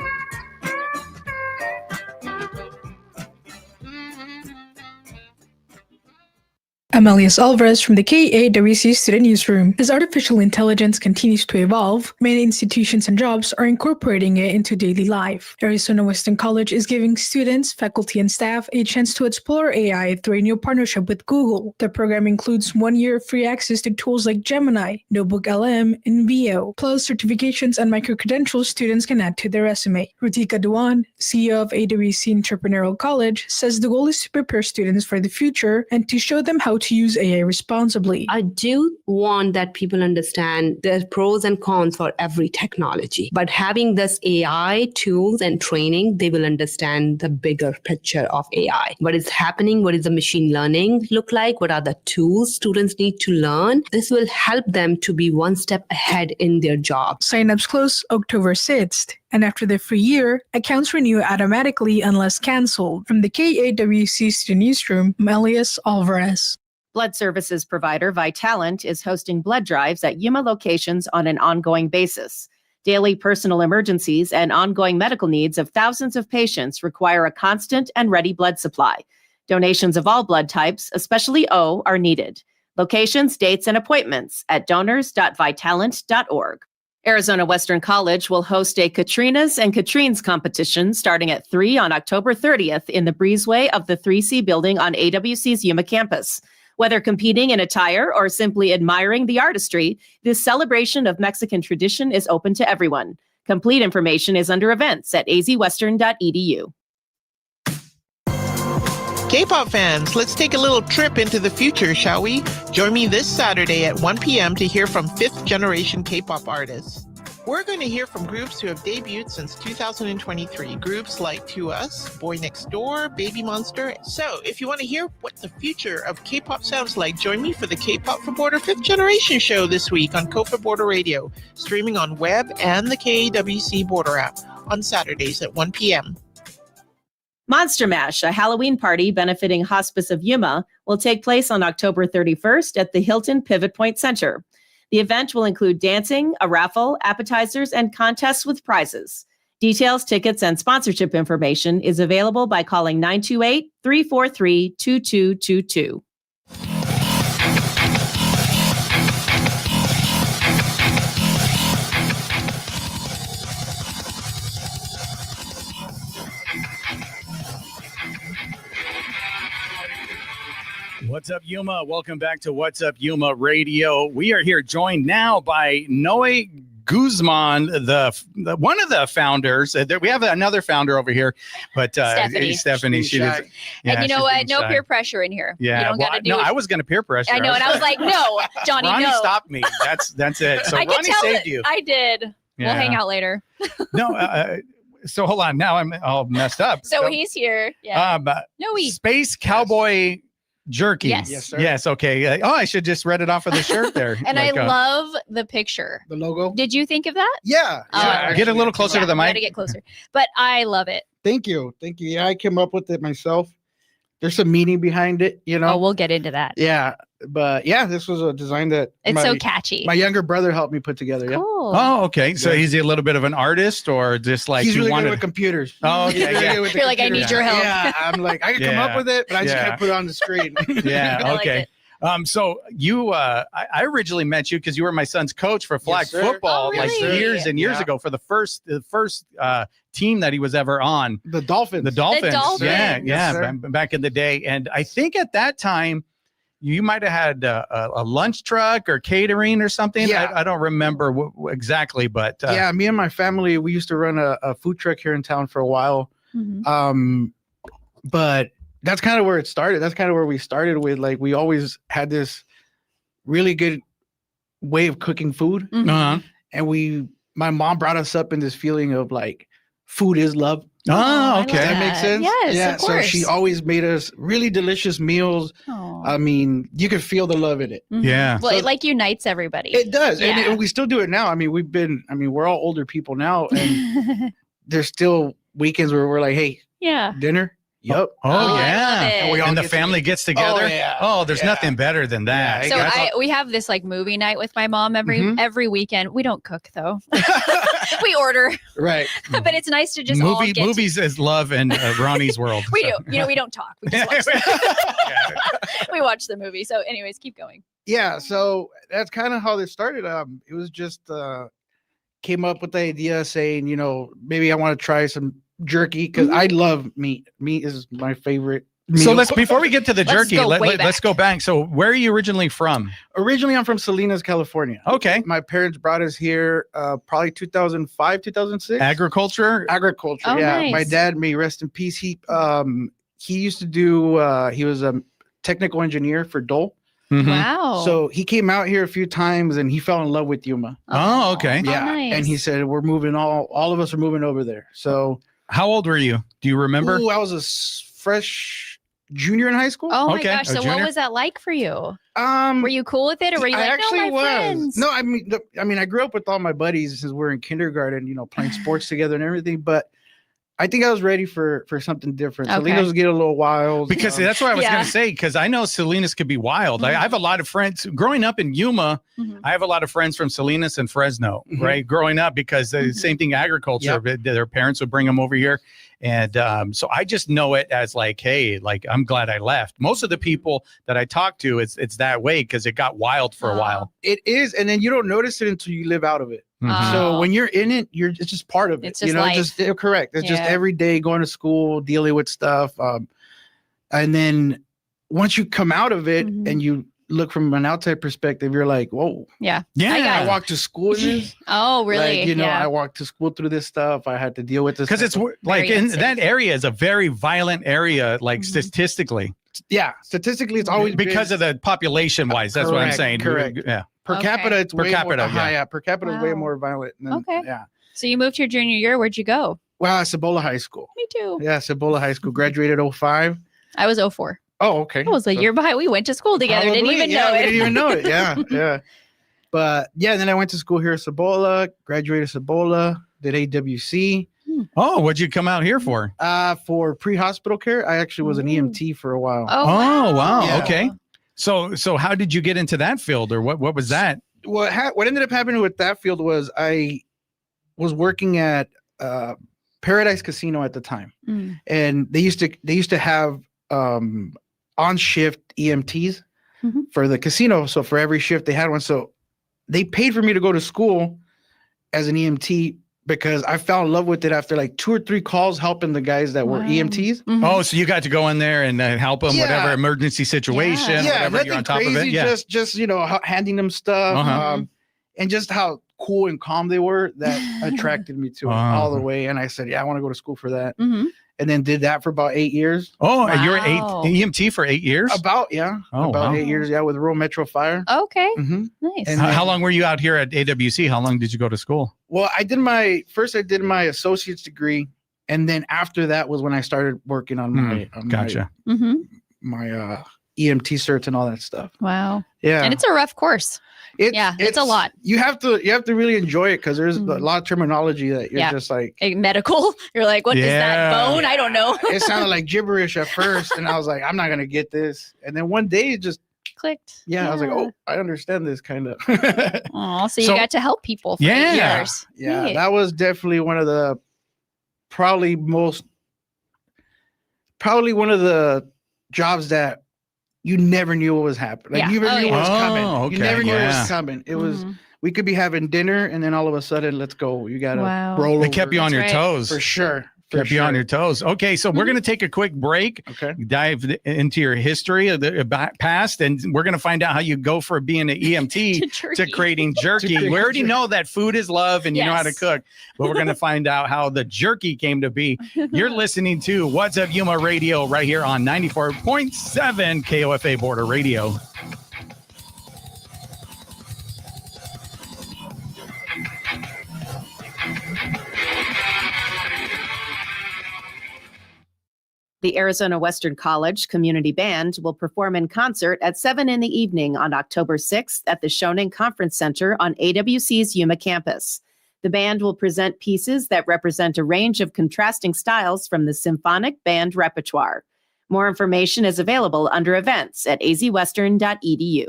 I'm Elias Alvarez from the KAWC Student Newsroom. As artificial intelligence continues to evolve, many institutions and jobs are incorporating it into daily life. Arizona Western College is giving students, faculty, and staff a chance to explore AI through a new partnership with Google. The program includes 1 year of free access to tools like Gemini, Notebook LM, and VO, plus certifications and micro-credentials students can add to their resume. Rutika Duan, CEO of AWC Entrepreneurial College, says the goal is to prepare students for the future and to show them how to use AI responsibly. I do want that people understand the pros and cons for every technology, but having this AI tools and training, they will understand the bigger picture of AI. What is happening? What is the machine learning look like? What are the tools students need to learn? This will help them to be one step ahead in their job. Signups close October 6th. And after the free year, accounts renew automatically unless canceled. From the KAWC Student Newsroom, I'm Elias Alvarez. Blood services provider Vitalant is hosting blood drives at Yuma locations on an ongoing basis. Daily personal emergencies and ongoing medical needs of thousands of patients require a constant and ready blood supply. Donations of all blood types, especially O, are needed. Locations, dates, and appointments at donors.vitalant.org. Arizona Western College will host a Katrinas and Katrines competition starting at 3 on October 30th in the breezeway of the 3C building on AWC's Yuma campus. Whether competing in attire or simply admiring the artistry, this celebration of Mexican tradition is open to everyone. Complete information is under events at azwestern.edu. K-pop fans, let's take a little trip into the future, shall we? Join me this Saturday at 1 p.m. to hear from fifth-generation K-pop artists. We're going to hear from groups who have debuted since 2023. Groups like To Us, Boy Next Door, Baby Monster. So, if you want to hear what the future of K-pop sounds like, join me for the K-pop for Border 5th Generation show this week on Cova Border Radio, streaming on web and the KAWC Border app on Saturdays at 1 p.m. Monster Mash, a Halloween party benefiting Hospice of Yuma, will take place on October 31st at the Hilton Pivot Point Center. The event will include dancing, a raffle, appetizers, and contests with prizes. Details, tickets, and sponsorship information is available by calling 928-343-2222. What's up, Yuma? Welcome back to What's Up Yuma Radio. We are here joined now by Noe Guzman, the one of the founders. We have another founder over here, but Stephanie. She does, and you know what? No shy. peer pressure in here. Yeah, you don't gotta do no, it. I was going to peer pressure. I know, and I was like, no, Johnny, Ronnie no. stopped me. That's it. So I could Ronnie tell saved it. you. I did. We'll hang out later. No, so hold on. Now I'm all messed up. So he's here. Yeah. Space Cowboy Jerky. Yes, sir. Yes. Okay. I should just read it off of the shirt there. And I love the picture. The logo. Did you think of that? Yeah. Get a little closer to the mic. Gotta get closer. But I love it. Thank you. Yeah, I came up with it myself. There's some meaning behind it, Oh, we'll get into that. Yeah, but yeah, this was a design that It's so catchy. My younger brother helped me put together. Yeah. Cool. Oh, okay. So he's a little bit of an artist, or just like He's you really wanted good with computers. Oh, okay. He's really Yeah. good with the You're like, I need computers. your help. Yeah, I'm like, I can come up with it, but I just can't put it on the screen. Yeah. I like Okay. it. So you, I originally met you because you were my son's coach for flag sir. football, Oh, like really? years and years ago, for the first team that he was ever on. The Dolphins. The Dolphins. Dolphins. Yeah, Yes, yeah. sir. Back in the day, and I think at that time, you might have had a lunch truck or catering or something. Yeah. I don't remember exactly, but Yeah, me and my family, we used to run a food truck here in town for a while. Mhm. But that's kind of where it started. That's kind of where we started with. Like, we always had this really good way of cooking food. Mhm. Uh-huh. And my mom brought us up in this feeling of like, food is love. Oh, I okay. love That makes sense. Yes, Yeah. of So course. she always made us really delicious meals. Aw. I mean, you could feel the love in it. Mhm. Yeah. Well, So- it like unites everybody. It does. Yeah. And we still do it now. I mean, we're all older people now, and there's still weekends where we're like, hey, Yeah. dinner. Yep. Oh, I love yeah. it. And we all And the get family gets together. yeah. Oh, there's Yeah. nothing better than that. Yeah, So we have this like movie night with my mom Mhm. every weekend. We don't cook though. We order, Right. but it's nice to just all get Movies is love in Ronnie's world. We so. do. We don't talk. We just watch we watch the movie. So anyways, keep going. Yeah. So that's kind of how this started. It was just came up with the idea saying, maybe I want to try some jerky because I love meat. Meat is my favorite. So meal. before we get to the Let's jerky, go way let's go back. So where are you originally from? Originally, I'm from Salinas, California. Okay. My parents brought us here probably 2005, 2006. Agriculture. Agriculture. Oh, Yeah. nice. My dad, may rest in peace. He used to do. He was a technical engineer for Dole. Mhm. Wow. So he came out here a few times and he fell in love with Yuma. Oh, okay. Yeah. nice. And he said, we're moving all of us are moving over there. So How old were you? Do you remember? I was a fresh junior in high school. Oh my Okay, gosh. a So junior? what was that like for you? Um, Were you cool with it, or were you I like, actually no, my was. friends? No, I mean, I grew up with all my buddies since we were in kindergarten, playing sports together and everything. But I think I was ready for something different. Okay. Salinas get a little wild. Because that's what I was Yeah. going to say. Because I know Salinas could be wild. I Mhm. have a lot of friends growing up in Yuma. Mhm. I have a lot of friends from Salinas and Fresno, Mhm. right? Growing up, because the Mhm. same thing, agriculture. Their parents would bring them over here, and so I just know it as like, hey, like I'm glad I left. Most of the people that I talk to, it's that way because it got wild for a Oh. while. It is, and then you don't notice it until you live out of it. Mhm. So Oh. when you're in it, it's just part of it. It's just life. Correct. It's just Yeah. every day going to school, dealing with stuff. And then once you come out of it Mhm. and you look from an outside perspective, you're like, whoa, Yeah. Yeah, I got I walked to school in this. Oh, really? Like, Yeah. I walked to school through this stuff. I had to deal with this because it's stuff. like Very in unsafe. that area is a very violent area, like Mhm. statistically, statistically, it's always because been, of the population wise. That's what I'm Correct, saying. correct. Yeah. per Okay. capita, it's Per way capita, more, yeah. yeah. Per capita is way Wow. more violent. Than, Okay. Yeah. So you moved here junior year. Where'd you go? Well, Cibola High School. Me too. Yeah, Cibola High School. Graduated 05. I was 04. Oh, okay. I was a So- year behind. We went to school together. Didn't Probably, even yeah, know we it. Didn't even know it. Yeah, yeah. But yeah, then I went to school here at Cibola, graduated Cibola, did AWC. Oh, what'd you come out here for? For pre-hospital care. I actually was an Ooh. EMT for a while. Oh, wow. Yeah. Okay. So how did you get into that field, or what was that? What ended up happening with that field was I was working at Paradise Casino at the time, Mm. and they used to have on shift EMTs Mhm. for the casino. So for every shift they had one. So they paid for me to go to school as an EMT because I fell in love with it after like 2 or 3 calls helping the guys that were Wow. EMTs. Mhm. Oh, so you got to go in there and help them, Yeah. whatever emergency situation, Yeah, whatever nothing you're on top crazy. of it. Yeah. Just handing them stuff, Uh-huh. and just how cool and calm they were that attracted me to it all the way. And I said, yeah, I want to go to school for that. Mhm. and then did that for about 8 years. Oh, wow. You're EMT for 8 years? About 8 years, with Rural Metro Fire. Okay, nice. And how long were you out here at AWC? How long did you go to school? Well, I did my associate's degree, and then after that was when I started working on my my EMT certs and all that stuff. Wow. Yeah. And it's a rough course. It's a lot. You have to really enjoy it because there's a lot of terminology that you're just like medical. You're like, what is that bone? I don't know. It sounded like gibberish at first, and I was like, I'm not gonna get this. And then one day it just clicked. Yeah, I was like, oh, I understand this kind of. Oh, so you got to help people for 8 years. Yeah, Neat. that was definitely one of the probably one of the jobs that you never knew what was happening. Like you never knew what was coming. Okay. You never knew what was coming. It was we could be having dinner and then all of a sudden, let's go. You gotta roll. They kept you on your toes. For sure. Kept you on your toes. Okay, so we're going to take a quick break. Okay. Dive into your history of the past, and we're going to find out how you go from being an EMT to creating jerky. We already know that food is love, and you know how to cook, but we're going to find out how the jerky came to be. You're listening to What's Up Yuma Radio right here on 94.7 KOFA Border Radio. The Arizona Western College Community Band will perform in concert at 7 in the evening on October 6th at the Shoning Conference Center on AWC's Yuma campus. The band will present pieces that represent a range of contrasting styles from the symphonic band repertoire. More information is available under events at azwestern.edu.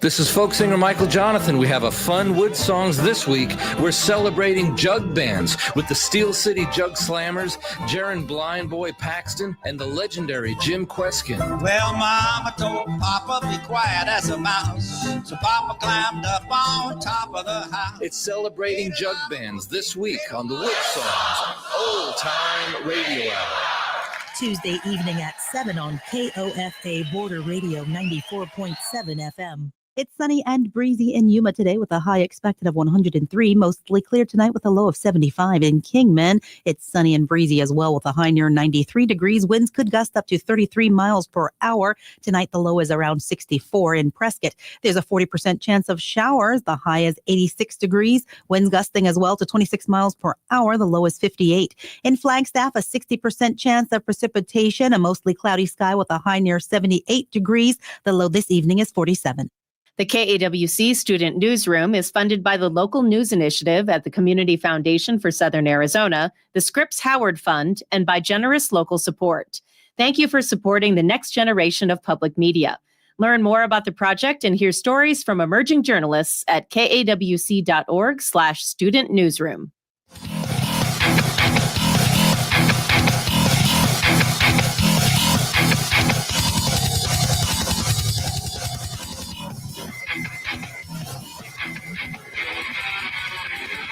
This is folk singer Michael Jonathan. We have a fun Wood Songs this week. We're celebrating jug bands with the Steel City Jug Slammers, Jaron Blind Boy Paxton, and the legendary Jim Queskin. Well, Mama told Papa be quiet as a mouse, so Papa climbed up on top of the house. It's celebrating jug bands this week on the Wood Songs Old Time Radio Hour. Tuesday evening at 7 on KOFA Border Radio 94.7 FM. It's sunny and breezy in Yuma today with a high expected of 103. Mostly clear tonight with a low of 75 in Kingman. It's sunny and breezy as well with a high near 93 degrees. Winds could gust up to 33 miles per hour. Tonight, the low is around 64 in Prescott. There's a 40% chance of showers. The high is 86 degrees. Winds gusting as well to 26 miles per hour. The low is 58. In Flagstaff, a 60% chance of precipitation. A mostly cloudy sky with a high near 78 degrees. The low this evening is 47. The KAWC Student Newsroom is funded by the Local News Initiative at the Community Foundation for Southern Arizona, the Scripps Howard Fund, and by generous local support. Thank you for supporting the next generation of public media. Learn more about the project and hear stories from emerging journalists at kawc.org/student newsroom.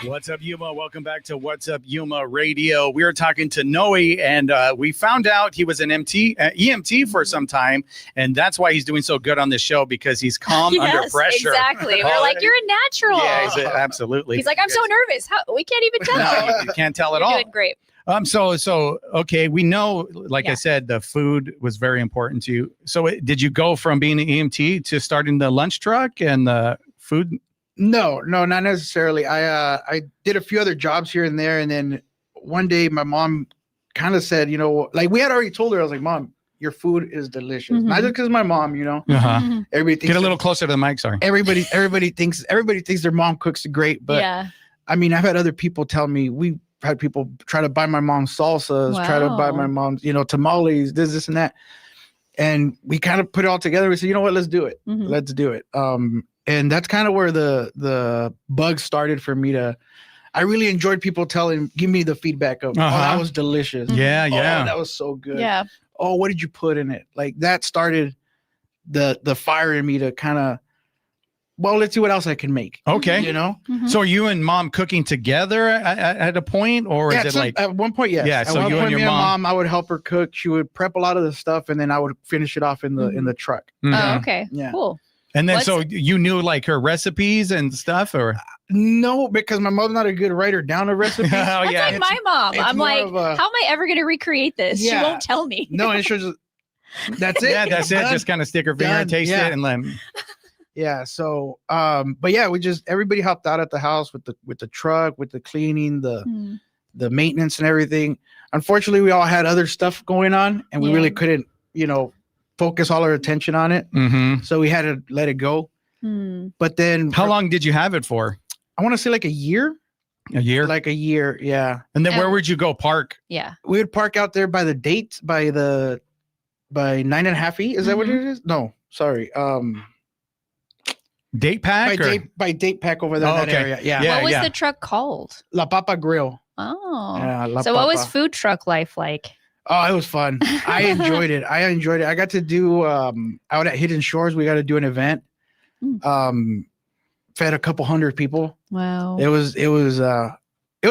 What's up, Yuma? Welcome back to What's Up Yuma Radio. We were talking to Noe, and we found out he was an EMT for some time, and that's why he's doing so good on this show, because he's calm under pressure. Exactly. We're like, you're a natural. Yeah, absolutely. He's like, I'm so nervous. We can't even tell. No, you can't tell at all. You're doing great. So okay, we know, like I said, the food was very important to you. So did you go from being an EMT to starting the lunch truck and the food? No, not necessarily. I did a few other jobs here and there, and then one day my mom kind of said, like we had already told her, I was like, Mom, your food is delicious. Mm-hmm. Not just because my mom, everybody thinks get a little closer to the mic. Sorry. Everybody thinks their mom cooks great, but I mean, I've had other people tell me, we've had people try to buy my mom salsas, try to buy my mom's, tamales, this and that, and we kind of put it all together. We said, you know what, let's do it. Mm-hmm. Let's do it. And that's kind of where the bug started for me I really enjoyed people give me the feedback of, oh, that was delicious. Yeah. Oh, that was so good. Yeah. Oh, what did you put in it? Like that started the fire in me to kind of, well, let's see what else I can make. Okay. Mm-hmm. So are you and mom cooking together at a point, or is it like at one point? Yes. Yeah. So at one you point, and your me mom, I would help her cook. She would prep a lot of the stuff, and then I would finish it off in the truck. Mm-hmm. Oh, okay. Yeah. Cool. And then, so you knew like her recipes and stuff, or no, because my mom's not a good writer down a recipe. Oh, That's like my mom. I'm like, how am I ever going to recreate this? She won't tell me. No, it's just that's it. Yeah, that's it. Just kind of stick her finger and taste it, and then. Yeah. So, but yeah, everybody helped out at the house with the truck, with the cleaning, the maintenance and everything. Unfortunately, we all had other stuff going on, and we really couldn't, focus all our attention on it. Mm-hmm. So we had to let it go. But then, how long did you have it for? I want to say like a year. A year? Like a year, yeah. And then where would you go park? Yeah. We would park out there by the date, by 9.5 feet. Is that what it is? No, sorry. Date pack? By date pack over there in that area. Yeah. What was the truck called? La Papa Grill. Oh. Yeah, so what was food truck life like? Oh, it was fun. I enjoyed it. I got to do out at Hidden Shores. We got to do an event. Fed a couple hundred people. Wow. It was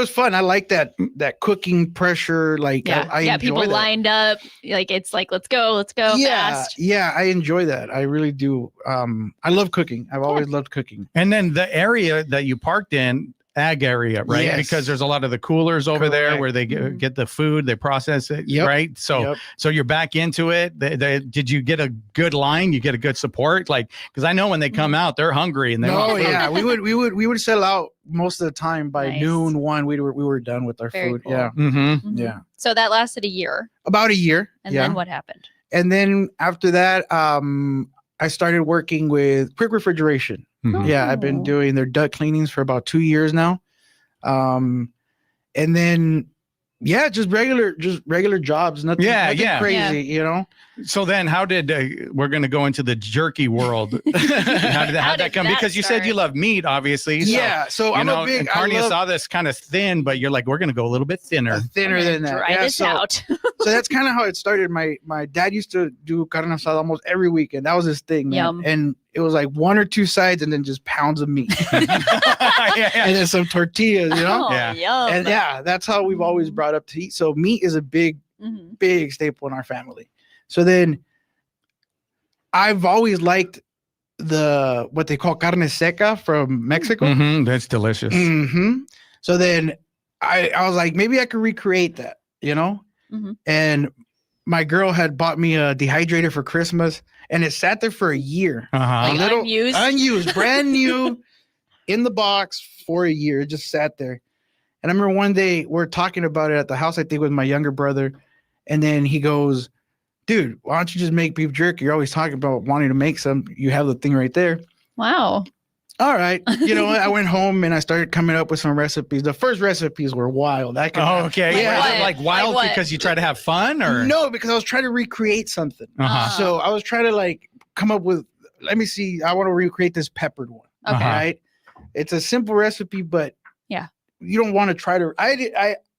fun. I like that cooking pressure. Like I enjoy people that. lined up. Like it's like let's go fast. Yeah, I enjoy that. I really do. I love cooking. I've always loved cooking. And then the area that you parked in, ag area, right? Yes. Because there's a lot of the coolers over there where they get the food, they process it, right? So you're back into it. Did you get a good line? You get a good support? Like, because I know when they come out, they're hungry and they want food. Yeah, we would sell out most of the time by noon, 1. We were done with our food. Cool. Yeah. Mm-hmm. Yeah. So that lasted a year. About a year. And then what happened? And then after that, I started working with Quick Refrigeration. Mm-hmm. Yeah, I've been doing their duct cleanings for about 2 years now. And then, just regular jobs. Nothing crazy, So then how did, we're going to go into the jerky world. How did that come? Because you said you love meat, obviously. So, so I'm a big, and Carnia saw this kind of thin, but you're like, we're going to go a little bit thinner. Thinner than that. Try this out. So that's kind of how it started. My dad used to do carne asada almost every weekend. That was his thing, man. Yum. And it was like 1 or 2 sides and then just pounds of meat. And then some tortillas, Yum. And that's how we've always brought up to eat. So meat is a big staple in our family. So then I've always liked what they call carne seca from Mexico. Mm-hmm. That's delicious. Mm-hmm. So then I was like, maybe I could recreate that, And my girl had bought me a dehydrator for Christmas, and it sat there for a year. Uh-huh. Unused, brand new, in the box for a year. It just sat there. And I remember one day we're talking about it at the house, I think with my younger brother. And then he goes, dude, why don't you just make beef jerky? You're always talking about wanting to make some. You have the thing right there. Wow. All right. You know what? I went home and I started coming up with some recipes. The first recipes were wild. Okay. Yeah. Was it like wild because you try to have fun, or? No, because I was trying to recreate something. Uh-huh. So I was trying to come up with, let me see. I want to recreate this peppered one. Okay. Right. It's a simple recipe, but you don't want to try to,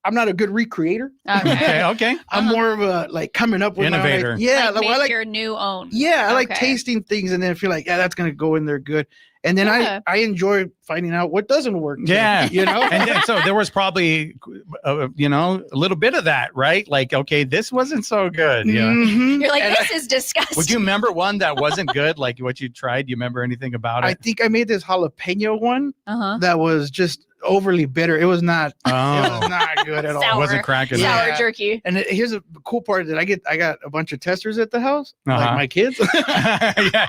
I'm not a good recreator. Okay. I'm more of a coming up with innovator. Make your new own. Yeah, I like tasting things and then feel like, that's gonna go in there good. And then I enjoy finding out what doesn't work. Yeah, And then, so there was probably a little bit of that, right? Like, okay, this wasn't so good. Yeah, you're like, this is disgusting. Would you remember one that wasn't good? Like what you tried? Do you remember anything about it? I think I made this jalapeno one that was just overly bitter. It was not. It was not good at all. Sour. It wasn't cracking. Sour jerky. And here's the cool part that I got a bunch of testers at the house, like my kids. Yeah.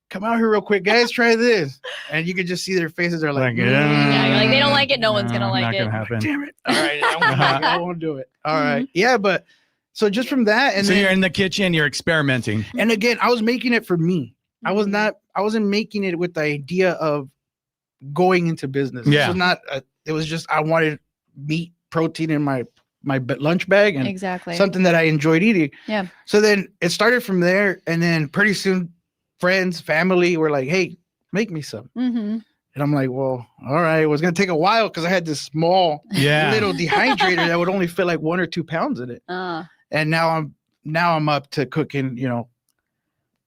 Come out here real quick, guys. Try this, and you can just see their faces. They're like, you're like, they don't like it. No one's gonna like it. Gonna happen. Damn it! All right, I won't do it. All right, yeah, but so just from that, and so then, you're in the kitchen, you're experimenting. And again, I was making it for me. I wasn't making it with the idea of going into business. Yeah. This was not. It was just I wanted meat, protein in my lunch bag, and something that I enjoyed eating. Yeah. So then it started from there, and then pretty soon, friends, family were like, "Hey, make me some." Mm-hmm. And I'm like, "Well, all right." It was gonna take a while because I had this small little dehydrator that would only fit like 1 or 2 pounds in it. And now I'm up to cooking,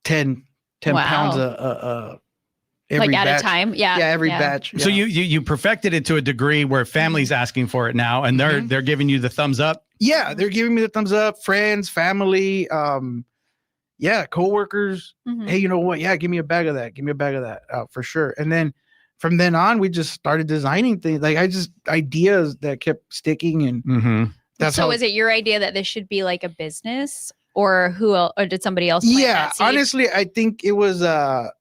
10 pounds every at batch. a time. Every batch. So you perfected it to a degree where family's asking for it now, and they're giving you the thumbs up. Yeah, they're giving me the thumbs up. Friends, family. coworkers. Hey, you know what? Yeah, give me a bag of that. Give me a bag of that for sure. And then from then on, we just started designing things. Like ideas that kept sticking, and that's so. Was it your idea that this should be like a business, or who else, or did somebody else? Plant that seed? Honestly, I think it was a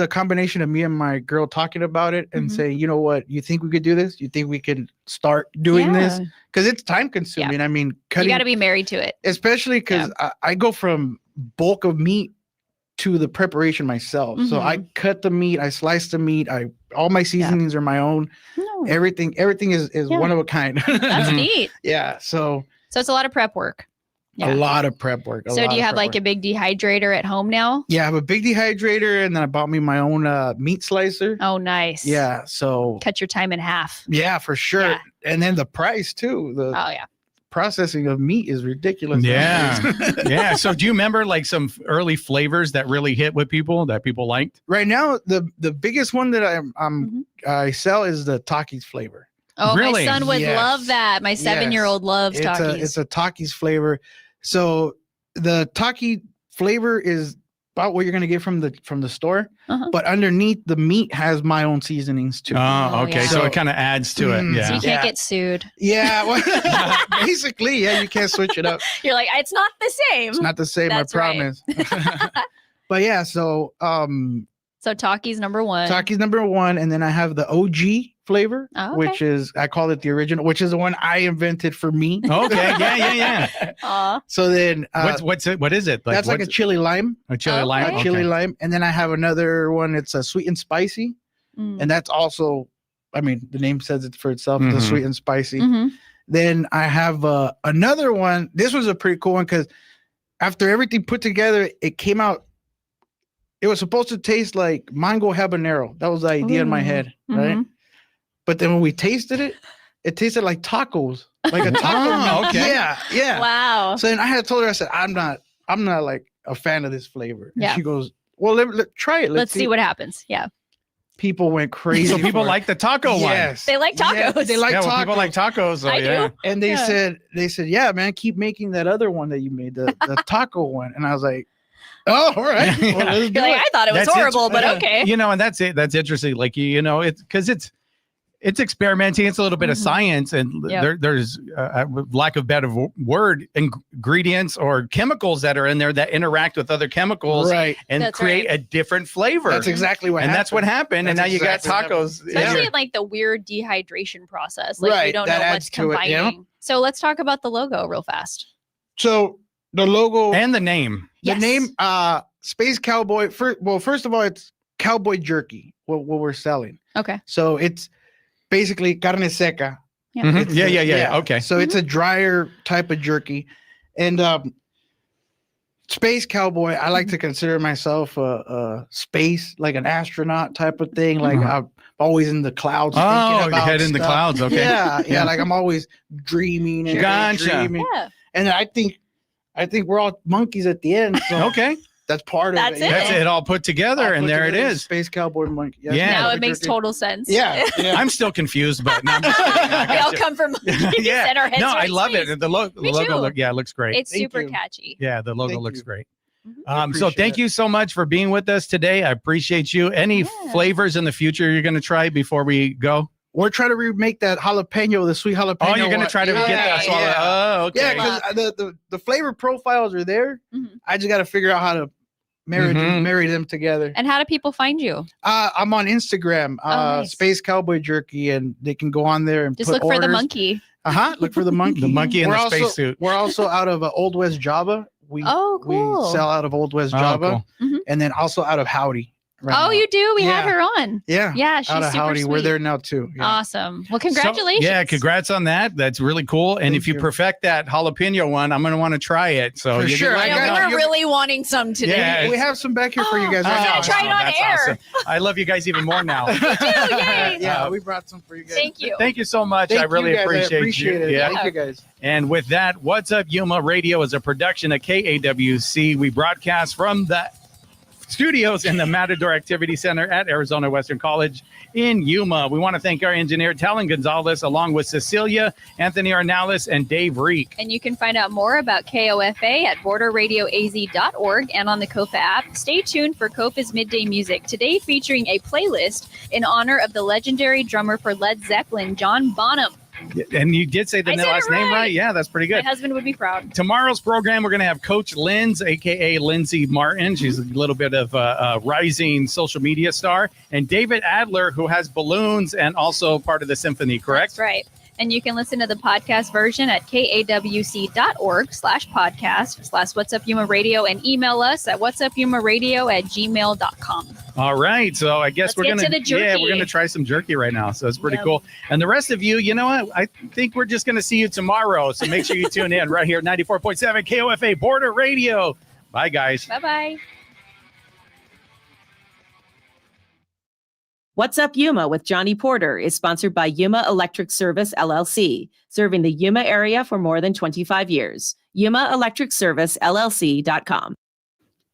combination of me and my girl talking about it and saying, you know what, you think we could do this? You think we can start doing this? Because it's time consuming. I mean, cutting, you got to be married to it, especially because I go from bulk of meat to the preparation myself. So I cut the meat, I slice the meat, all my seasonings are my own. Everything is one of a kind. That's neat. Yeah. So it's a lot of prep work. A lot of prep work. So do you have like a big dehydrator at home now? Yeah, I have a big dehydrator, and then I bought me my own meat slicer. Oh, nice. Yeah. So cut your time in half. Yeah, for sure. Yeah. And then the price too. Processing of meat is ridiculous. Yeah. Yeah. So do you remember like some early flavors that really hit with people that people liked? Right now, the biggest one that I sell is the Takis flavor. Oh, really? My son would love that. My 7-year-old loves Takis. It's a Takis flavor. So the Taki flavor is about what you're going to get from the store, but underneath the meat has my own seasonings too. Oh, okay. So it kind of adds to it. Yeah. So you can't get sued. Yeah. Well, basically, you can't switch it up. You're like, it's not the same. It's not the same. That's I promise. But yeah, so Takis number one. Takis number one, and then I have the OG flavor, which is, I call it the original, which is the one I invented for me. Okay, yeah. Aww. So then, what is it? That's like a chili lime. A chili lime. A chili lime, and then I have another one. It's a sweet and spicy, and that's also, I mean, the name says it for itself. The sweet and spicy. Then I have another one. This was a pretty cool one because after everything put together, it came out. It was supposed to taste like mango habanero. That was the idea in my head, right? But then when we tasted it, it tasted like tacos, like a taco. Okay. Yeah. Wow. So then I had told her, I said, I'm not like a fan of this flavor. And yeah. she goes, well, let try it. Let's see what happens. Yeah. People went crazy. So people like the taco one. Yes. They like tacos. Yeah, they like tacos. Well, people like tacos. So, I do. And they said, yeah, man, keep making that other one that you made, the taco one. And I was like, oh, all right. Well, let's do I thought it was horrible, but okay. You know, and that's it. That's interesting. Like, you know, it's because it's experimenting. It's a little bit of science, and there's lack of better word, ingredients or chemicals that are in there that interact with other chemicals, and that's create a different flavor. That's exactly what happened. And that's what happened. And now you got tacos. Especially in like the weird dehydration process. Like you don't know what's combining. Yeah. So let's talk about the logo real fast. So the logo and the name. The name, Space Cowboy. First of all, it's Cowboy Jerky. What we're selling. Okay. So it's basically carne seca. Yeah. Mm-hmm. Yeah. Okay. So it's a drier type of jerky, and Space Cowboy. I like to consider myself a space, like an astronaut type of thing. Like I'm always in the clouds. Oh, your head in the clouds. Okay. Yeah. Like I'm always dreaming and dreaming. Yeah. And I think we're all monkeys at the end. So okay. That's part of it. That's it all put together, and there it is. Space Cowboy Monkey. Yeah. Now it makes total sense. Yeah. I'm still confused, but no, we all come from monkeys and our heads. No, I love space. it. The logo, it looks great. It's super catchy. Yeah, the logo looks great. So thank you so much for being with us today. I appreciate you. Any flavors in the future you're going to try before we go? We're trying to remake that jalapeno, the sweet jalapeno. Oh, you're going to try to get that. Yeah. Oh, okay. Yeah, because the flavor profiles are there. I just got to figure out how to marry them together. And how do people find you? I'm on Instagram, nice. Space Cowboy Jerky, and they can go on there and just put look orders. For the monkey. Look for the monkey. The monkey in the spacesuit. We're also out of Old West Java. We sell out of Old West Java, and then also out of Howdy. You do? We had her on. Yeah. She's out of super Howdy. sweet. We're there now too. Yeah. Awesome. Well, congratulations. So, congrats on that. That's really cool. And if you perfect that jalapeno one, I'm going to want to try it. So for sure. We're really wanting some today. Yeah, we have some back here for you guys. We're going to try it on air. Awesome. I love you guys even more now. Me too. Yay. Yeah, we brought some for you guys. Thank you. Thank you so much. I really appreciate it. Yeah. Thank you guys. And with that, What's Up Yuma Radio is a production of KAWC. We broadcast from the studios in the Matador Activity Center at Arizona Western College in Yuma. We want to thank our engineer, Talon Gonzalez, along with Cecilia, Anthony Arnales, and Dave Reek. And you can find out more about KOFA at borderradioaz.org and on the Cova app. Stay tuned for Cova's Midday Music, today featuring a playlist in honor of the legendary drummer for Led Zeppelin, John Bonham. And you did say the last name right. Yeah, that's pretty good. My husband would be proud. Tomorrow's program, we're going to have Coach Linz, a.k.a. Lindsay Martin. She's a little bit of a rising social media star. And David Adler, who has balloons and also part of the symphony, correct? That's right. And you can listen to the podcast version at kawc.org/podcast/What's Up Yuma Radio and email us at whatsuppyumaradio@gmail.com. All right. So I guess we're going to jerky. try some jerky right now. So it's pretty cool. And the rest of you, you know what? I think we're just going to see you tomorrow. So make sure you tune in right here at 94.7 KOFA Border Radio. Bye, guys. Bye-bye. What's Up Yuma with Johnny Porter is sponsored by Yuma Electric Service, LLC, serving the Yuma area for more than 25 years. YumaElectricServiceLLC.com.